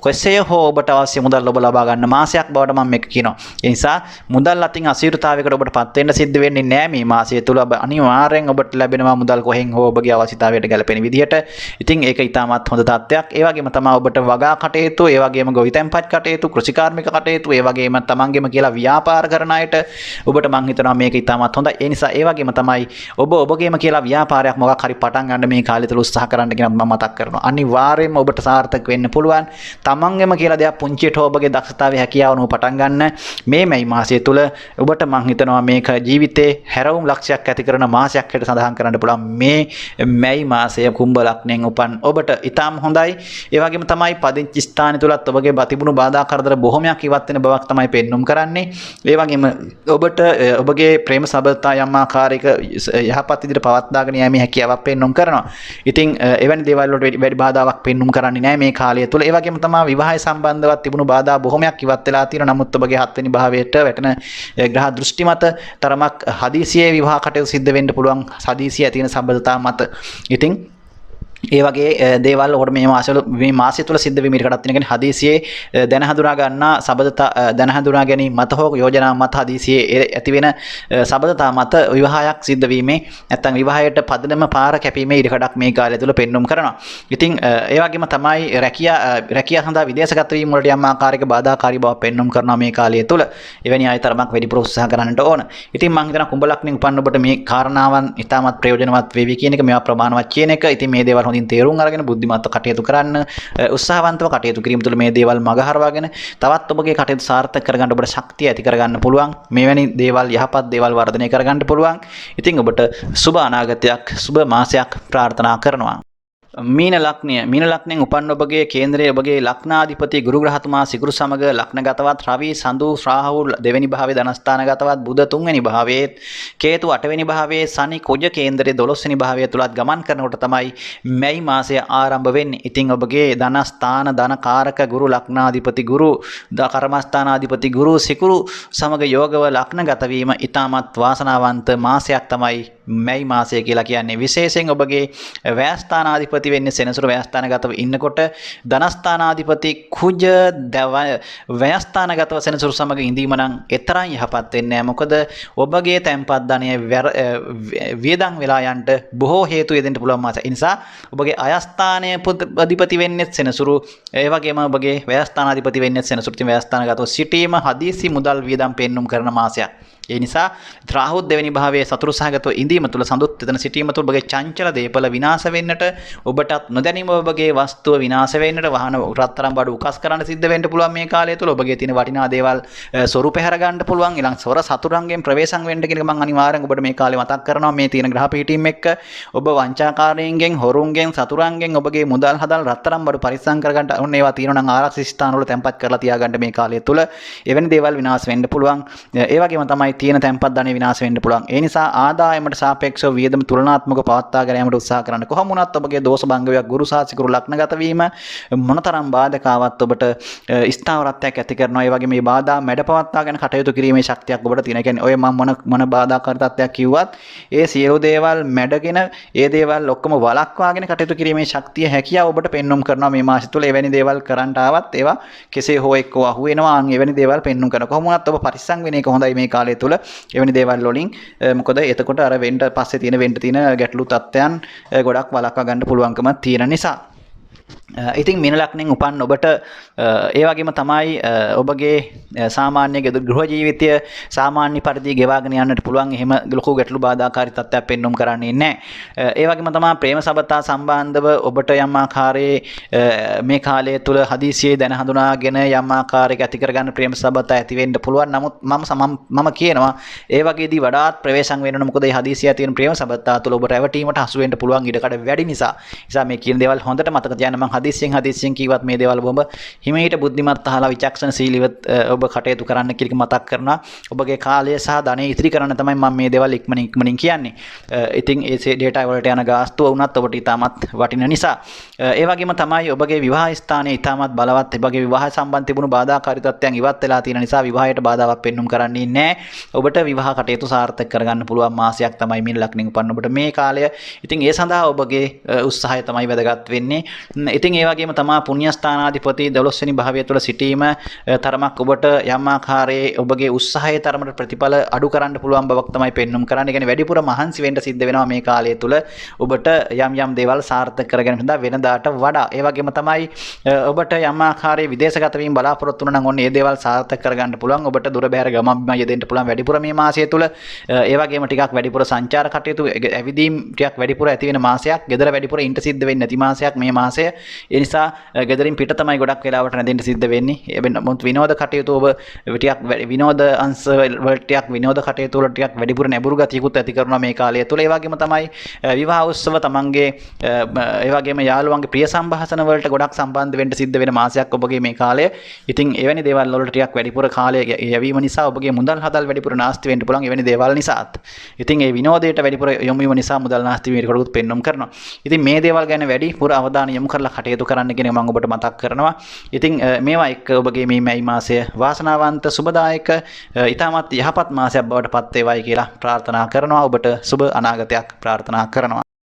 [SPEAKER 1] කෙසේ හෝ ඔබට අවශ්‍ය මුදල් ඔබ ලබා ගන්න මාසයක් බවට මම මේක කියනවා. ඒ නිසා මුදල් අතින් අසීරුතාවයකට ඔබටපත් වෙන්න සිද්ධ වෙන්නේ නැහැ මේ මාසය තුල. ඔබ අනිවාර්යෙන් ඔබට ලැබෙනවා මුදල් කොහෙන් හෝ ඔබගේ අවශ්‍යතාවයට ගැලපෙන විදිහට. ඉතින් ඒක ඊටමත් හොඳ තත්ත්වයක්. ඒ වගේම තමයි ඔබට වගා කටයුතු, ඒ වගේම ගොවිතැන්පත් කටයුතු, කෘෂිකාර්මික කටයුතු, ඒ වගේම තමන්ගේම කියලා ව්‍යාපාර කරන අයට ඔබට මම හිතනවා මේක ඊටමත් හොඳයි. ඒ නිසා ඒ වගේම තමයි ඔබ ඔබගේම කියලා ව්‍යාපාරයක් මොකක් හරි පටන් ගන්න මේ කාලය තුල උත්සාහ කරන්න කියනත් මම මතක් කරනවා. අනිවාර්යයෙන්ම ඔබට සාර්ථක වෙන්න පුළුවන්. තමන්ගේම කියලා දෙයක් පුංචියට ඔබගේ දක්ෂතාවය හැකියාව නෝ පටන් ගන්න මේ මැයි මාසය තුල ඔබට මම හිතනවා මේක ජීවිතේ හැරවුම් ලක්ෂයක් ඇති කරන මාසයක් හැට සඳහන් කරන්න පුළුවන්. මේ මැයි මාසය කුම්භ ලග්නයෙන් උපන් ඔබට ඊටාම් හොඳයි. ඒ වගේම තමයි පදිංචි ස්ථාන තුලත් ඔබගේ තිබුණු බාධා කරදර බොහොමයක් ඉවත් වෙන බවක් තමයි පෙන්눔 කරන්නේ. ඒ වගේම ඔබට ඔබගේ ප්‍රේම සබඳතා යම් ආකාරයක යහපත් විදිහට පවත්වාගෙන යෑමේ හැකියාවක් පෙන්눔 කරනවා. ඉතින් එවැනි දේවල් වලට වැඩි බාධාවක් පෙන්눔 කරන්නේ නැහැ මේ කාලය තුල. ඒ වගේම තමයි විවාහය සම්බන්ධවත් තිබුණු බාධා බොහොමයක් ඉවත් වෙලා තියෙනවා. නමුත් ඔබගේ 7 වෙනි භාවයට වැටෙන ග්‍රහ දෘෂ්ටි මත තරමක් හදිසියේ විවාහ කටයුතු සිද්ධ වෙන්න පුළුවන්. හදිසියේ තියෙන සම්බන්ධතා මත. ඉතින් ඒ වගේ දේවල් ඔකට මේ මාසය තුල සිද්ධ වෙමින් ඉරකටත් තියෙන හදිසියේ දැන හඳුනා ගන්නා සබඳතා දැන හඳුනා ගැනීම මත හෝ යෝජනා මත හදිසියේ ඇති වෙන සබඳතා මත විවාහයක් සිද්ධ වීමේ නැත්නම් විවාහයට පදනම පාර කැපීමේ ඉරකටක් මේ කාලය තුල පෙන්눔 කරනවා. ඉතින් ඒ වගේම තමයි රැකියා සඳහා විදේශගත වීම වලට යම් ආකාරයක බාධාකාරී බව පෙන්눔 කරනවා මේ කාලය තුල. එවැනි අය තරමක් වැඩිපුර උත්සාහ කරන්නට ඕන. ඉතින් මම හිතනවා කුම්භ ලග්නෙන් උපන්න ඔබට මේ කාරණාවන් ඉතාමත් ප්‍රයෝජනවත් වේවි කියන එක මේවා ප්‍රමාණවත් කියන එක. ඉතින් මේ දේවල් හොඳින් තේරුම් අරගෙන බුද්ධිමත්ව කටයුතු කරන්න උත්සාහවන්තව කටයුතු කිරීම තුළ මේ දේවල් මගහරවාගෙන තවත් ඔබගේ කටයුතු සාර්ථක කරගන්න ඔබට ශක්තිය ඇති කරගන්න පුළුවන්. මෙවැනි දේවල් යහපත් දේවල් වර්ධනය කරගන්න පුළුවන්. ඉතින් ඔබට සුබ අනාගතයක් සුබ මාසයක් ප්‍රාර්ථනා කරනවා. මීන ලග්නයෙන් උපන් ඔබගේ කේන්ද්‍රයේ ඔබගේ ලග්නාධිපති ගුරු ග්‍රහතුමා සිකුරු සමග ලග්නගතවත් රවි සඳු රාහු දෙවෙනි භාවයේ ධනස්ථානගතවත් බුධ තුන්වෙනි භාවයේ කේතු අටවෙනි භාවයේ සනි කුජ කේන්ද්‍රයේ 12 වෙනි භාවයේ තුලත් ගමන් කරනකොට තමයි මැයි මාසය ආරම්භ වෙන්නේ. ඉතින් ඔබගේ ධනස්ථාන ධනකාරක ගුරු ලග්නාධිපති ගුරු කර්මස්ථානාධිපති ගුරු සිකුරු සමග යෝගව ලග්නගත වීම ඊටමත් වාසනාවන්ත මාසයක් තමයි මැයි මාසය කියලා කියන්නේ. විශේෂයෙන් ඔබගේ ව්‍යයස්ථානාධිපති අධිපති වෙන්නේ සෙනසුරු ව්‍යයස්ථානගතව ඉන්නකොට ධනස්ථානාධිපති කුජ ව්‍යයස්ථානගතව සෙනසුරු සමග ඉඳීම නම් එතරම් යහපත් වෙන්නේ නැහැ. මොකද ඔබගේ තැන්පත් ධනය වියදම් වෙලා යන්න බොහෝ හේතු යෙදෙන්න පුළුවන් මාස. ඒ නිසා ඔබගේ අයස්ථානයේ අධිපති වෙන්නේ සෙනසුරු, ඒ වගේම ඔබගේ ව්‍යයස්ථානාධිපති වෙන්නේ සෙනසුරු. තින් ව්‍යයස්ථානගතව සිටීම හදිසි මුදල් වියදම් පෙන්눔 කරන මාසයක්. ඒ නිසා රාහුත් දෙවෙනි භාවයේ සතුරු සහගතව ඉඳීම තුළ සඳුත් එතන සිටීම තුළ ඔබගේ චංචල දේපල විනාශ වෙන්නට, ඔබටත් නොදැනීම ඔබගේ වස්තුව විනාශ වෙන්නට, වාහන රත්තරන් බඩු උකස් කරන්න සිද්ධ වෙන්න පුළුවන් මේ කාලය තුළ. ඔබගේ තියෙන වටිනා දේවල් සොරු පැහැර ගන්න පුළුවන්. ඊළඟ සොර සතුරන්ගෙන් ප්‍රවේශම් වෙන්න කියන එක මම අනිවාර්යෙන් ඔබට මේ කාලේ මතක් කරනවා. මේ තියෙන ග්‍රහ පිහිටීම් එක්ක ඔබ වංචාකාරයින්ගෙන්, හොරුන්ගෙන්, සතුරන්ගෙන් ඔබගේ මුදල් හදල් රත්තරන් බඩු පරිස්සම් කරගන්න ඕන ඒවා තියෙනවා නම් ආරක්ෂිත ස්ථාන වල තැන්පත් කරලා තියාගන්න මේ කාලය තුළ. එවැනි දේවල් විනාශ වෙන්න පුළුවන්. ඒ වගේම තමයි තියෙන තැන්පත් ධනෙ විනාශ වෙන්න පුළුවන්. ඒ නිසා ආදායමට සාපේක්ෂව වියදම තුලනාත්මකව පවත්වාගෙන යාමට උත්සාහ කරන්න. කොහොම වුණත් ඔබගේ දෝෂ භංගයක් ගුරු සාසිකුරු ලග්නගත වීම මොනතරම් බාධකාවක් ඔබට ස්ථාවරත්වයක් ඇති කරනවා. ඒ වගේ මේ බාධා මැඩ පවත්වාගෙන කටයුතු කිරීමේ ශක්තියක් ඔබට තියෙනවා. ඒ කියන්නේ ඔය මම මොන බාධාකාරී තත්ත්වයක් කිව්වත් ඒ සියලු දේවල් මැඩගෙන ඒ දේවල් ඔක්කොම වළක්වාගෙන කටයුතු කිරීමේ ශක්තිය හැකියාව ඔබට පෙන්눔 කරනවා මේ මාසය තුළ. එවැනි දේවල් කරන්නට ආවත් ඒවා කෙසේ හෝ එක්කව අහු වෙනවා. එවැනි දේවල් පෙන්눔 කරනවා. කොහොම වුණත් ඔබ පරිස්සම් වෙන එක හොඳයි මේ කාලය තුළ. එවැනි දේවල් වලින් මොකද එතකොට අර වෙන්න පස්සේ වෙන්න තියෙන ගැටලු තත්ත්වයන් ගොඩක් වළක්වා ගන්න පුළුවන්කම තියෙන නිසා. ඉතින් මීන ලග්නෙන් උපන් ඔබට ඒ වගේම තමයි ඔබගේ සාමාන්‍ය ගෘහ ජීවිතය සාමාන්‍ය පරිදි ගෙවාගෙන යන්නට පුළුවන්. එහෙම ලොකු ගැටලු බාධාකාරී තත්ත්වයක් පෙන්눔 කරන්නේ නැහැ. ඒ වගේම තමයි ප්‍රේම සබතා සම්බන්ධව ඔබට යම් ආකාරයේ මේ කාලය තුල හදිසියේ දැන හඳුනාගෙන යම් ආකාරයක ඇති කරගන්න ප්‍රේම සබතා ඇති වෙන්න පුළුවන්. නමුත් මම කියනවා ඒ වගේදී වඩාත් ප්‍රවේශම් වෙන්න ඕන. මොකද මේ හදිසිය තියෙන ප්‍රේම සබතා තුල ඔබ රැවටීමට හසු වෙන්න පුළුවන් ඉඩකඩ වැඩි නිසා. නිසා මේ කියන දේවල් හොඳට මතක තියාගන්න. මම හදිසියෙන් කිව්වත් මේ දේවල් ඔබ හිමීට බුද්ධිමත් අහලා විචක්ෂණශීලීව ඔබ කටයුතු කරන්න කියලා මතක් කරනවා. ඔබගේ කාලය සහ ධනය ඉතිරි කරන්න තමයි මම මේ දේවල් ඉක්මනින් කියන්නේ. ඉතින් ඒ ඩේටා වලට යන ගාස්තුව වුණත් ඔබට ඉතාමත් වටින නිසා. ඒ වගේම තමයි ඔබගේ විවාහ ස්ථානයේ ඉතාමත් බලවත්. ඔබගේ විවාහ සම්බන්ධ තිබුණු බාධාකාරී තත්ත්වයන් ඉවත් වෙලා තියෙන නිසා විවාහයට බාධාවක් පෙන්눔 කරන්නේ නැහැ. ඔබට විවාහ කටයුතු සාර්ථක කරගන්න පුළුවන් මාසයක් තමයි මීන ලග්නෙන් උපන්න ඔබට මේ කාලය. ඉතින් ඒ සඳහා ඔබගේ උත්සාහය තමයි වැදගත් වෙන්නේ. ඉතින් ඒ වගේම තමයි පුණ්‍ය ස්ථානාධිපති 12 වෙනි භාවය තුළ සිටීම තරමක් ඔබට යම් ආකාරයේ ඔබගේ උත්සාහයේ තරමට ප්‍රතිඵල අඩු කරන්න පුළුවන් බවක් තමයි පෙන්눔 කරන්නේ. ඒ කියන්නේ වැඩිපුර මහන්සි වෙන්න සිද්ධ වෙනවා මේ කාලය තුළ ඔබට යම් දේවල් සාර්ථක කරගෙන හඳා වෙනදාට වඩා. ඒ වගේම තමයි ඔබට යම් ආකාරයේ විදේශගත වීම බලාපොරොත්තු වෙන නම් ඔන්න ඒ දේවල් සාර්ථක කරගන්න පුළුවන්. ඔබට දුර බැහැර ගමන් බිමන් යෙදෙන්න පුළුවන් වැඩිපුර මේ මාසය තුළ. ඒ වගේම ටිකක් වැඩිපුර සංචාර කටයුතු ඇවිදීම් ටිකක් වැඩිපුර ඇති වෙන මාසයක්. ගෙදර වැඩිපුර ඉන්ට සිද්ධ වෙන්නේ නැති මාසයක් මේ මාසය. ඒ නිසා ගෙදරින් පිට තමයි ගොඩක් වෙලාවට නැදෙන්න සිද්ධ වෙන්නේ. එබැවින් විනෝද කටයුතු ඔබ ටිකක් විනෝද අංශ වලට ටිකක් විනෝද කටයුතු වලට ටිකක් වැඩිපුර නැඹුරු ගතියකුත් ඇති කරනවා මේ කාලය තුළ. ඒ වගේම තමයි විවාහ උත්සව තමන්ගේ ඒ වගේම යාළුවන්ගේ ප්‍රිය සම්භාෂණ වලට ගොඩක් සම්බන්ධ වෙන්න සිද්ධ වෙන මාසයක් ඔබගේ මේ කාලය. ඉතින් එවැනි දේවල් වලට ටිකක් වැඩිපුර කාලය යැවීම නිසා ඔබගේ මුදල් හදල් වැඩිපුර නාස්ති වෙන්න පුළුවන් එවැනි දේවල් නිසාත්. ඉතින් ඒ විනෝදයට වැඩිපුර යොමු වීම නිසා මුදල් නාස්ති වීම කරුත් පෙන්눔 කරනවා. ඉතින් මේ දේවල් ගැන වැඩිපුර අවධානය යොමු කරලා කටයුතු කරන්න කියන එක මම ඔබට මතක් කරනවා. ඉතින් මේවා එක්ක ඔබගේ මේ මැයි මාසය වාසනාවන්ත සුබදායක ඉතාමත් යහපත් මාසයක් බවට පත් වේවායි කියලා ප්‍රාර්ථනා කරනවා. ඔබට සුබ අනාගතයක් ප්‍රාර්ථනා කරනවා.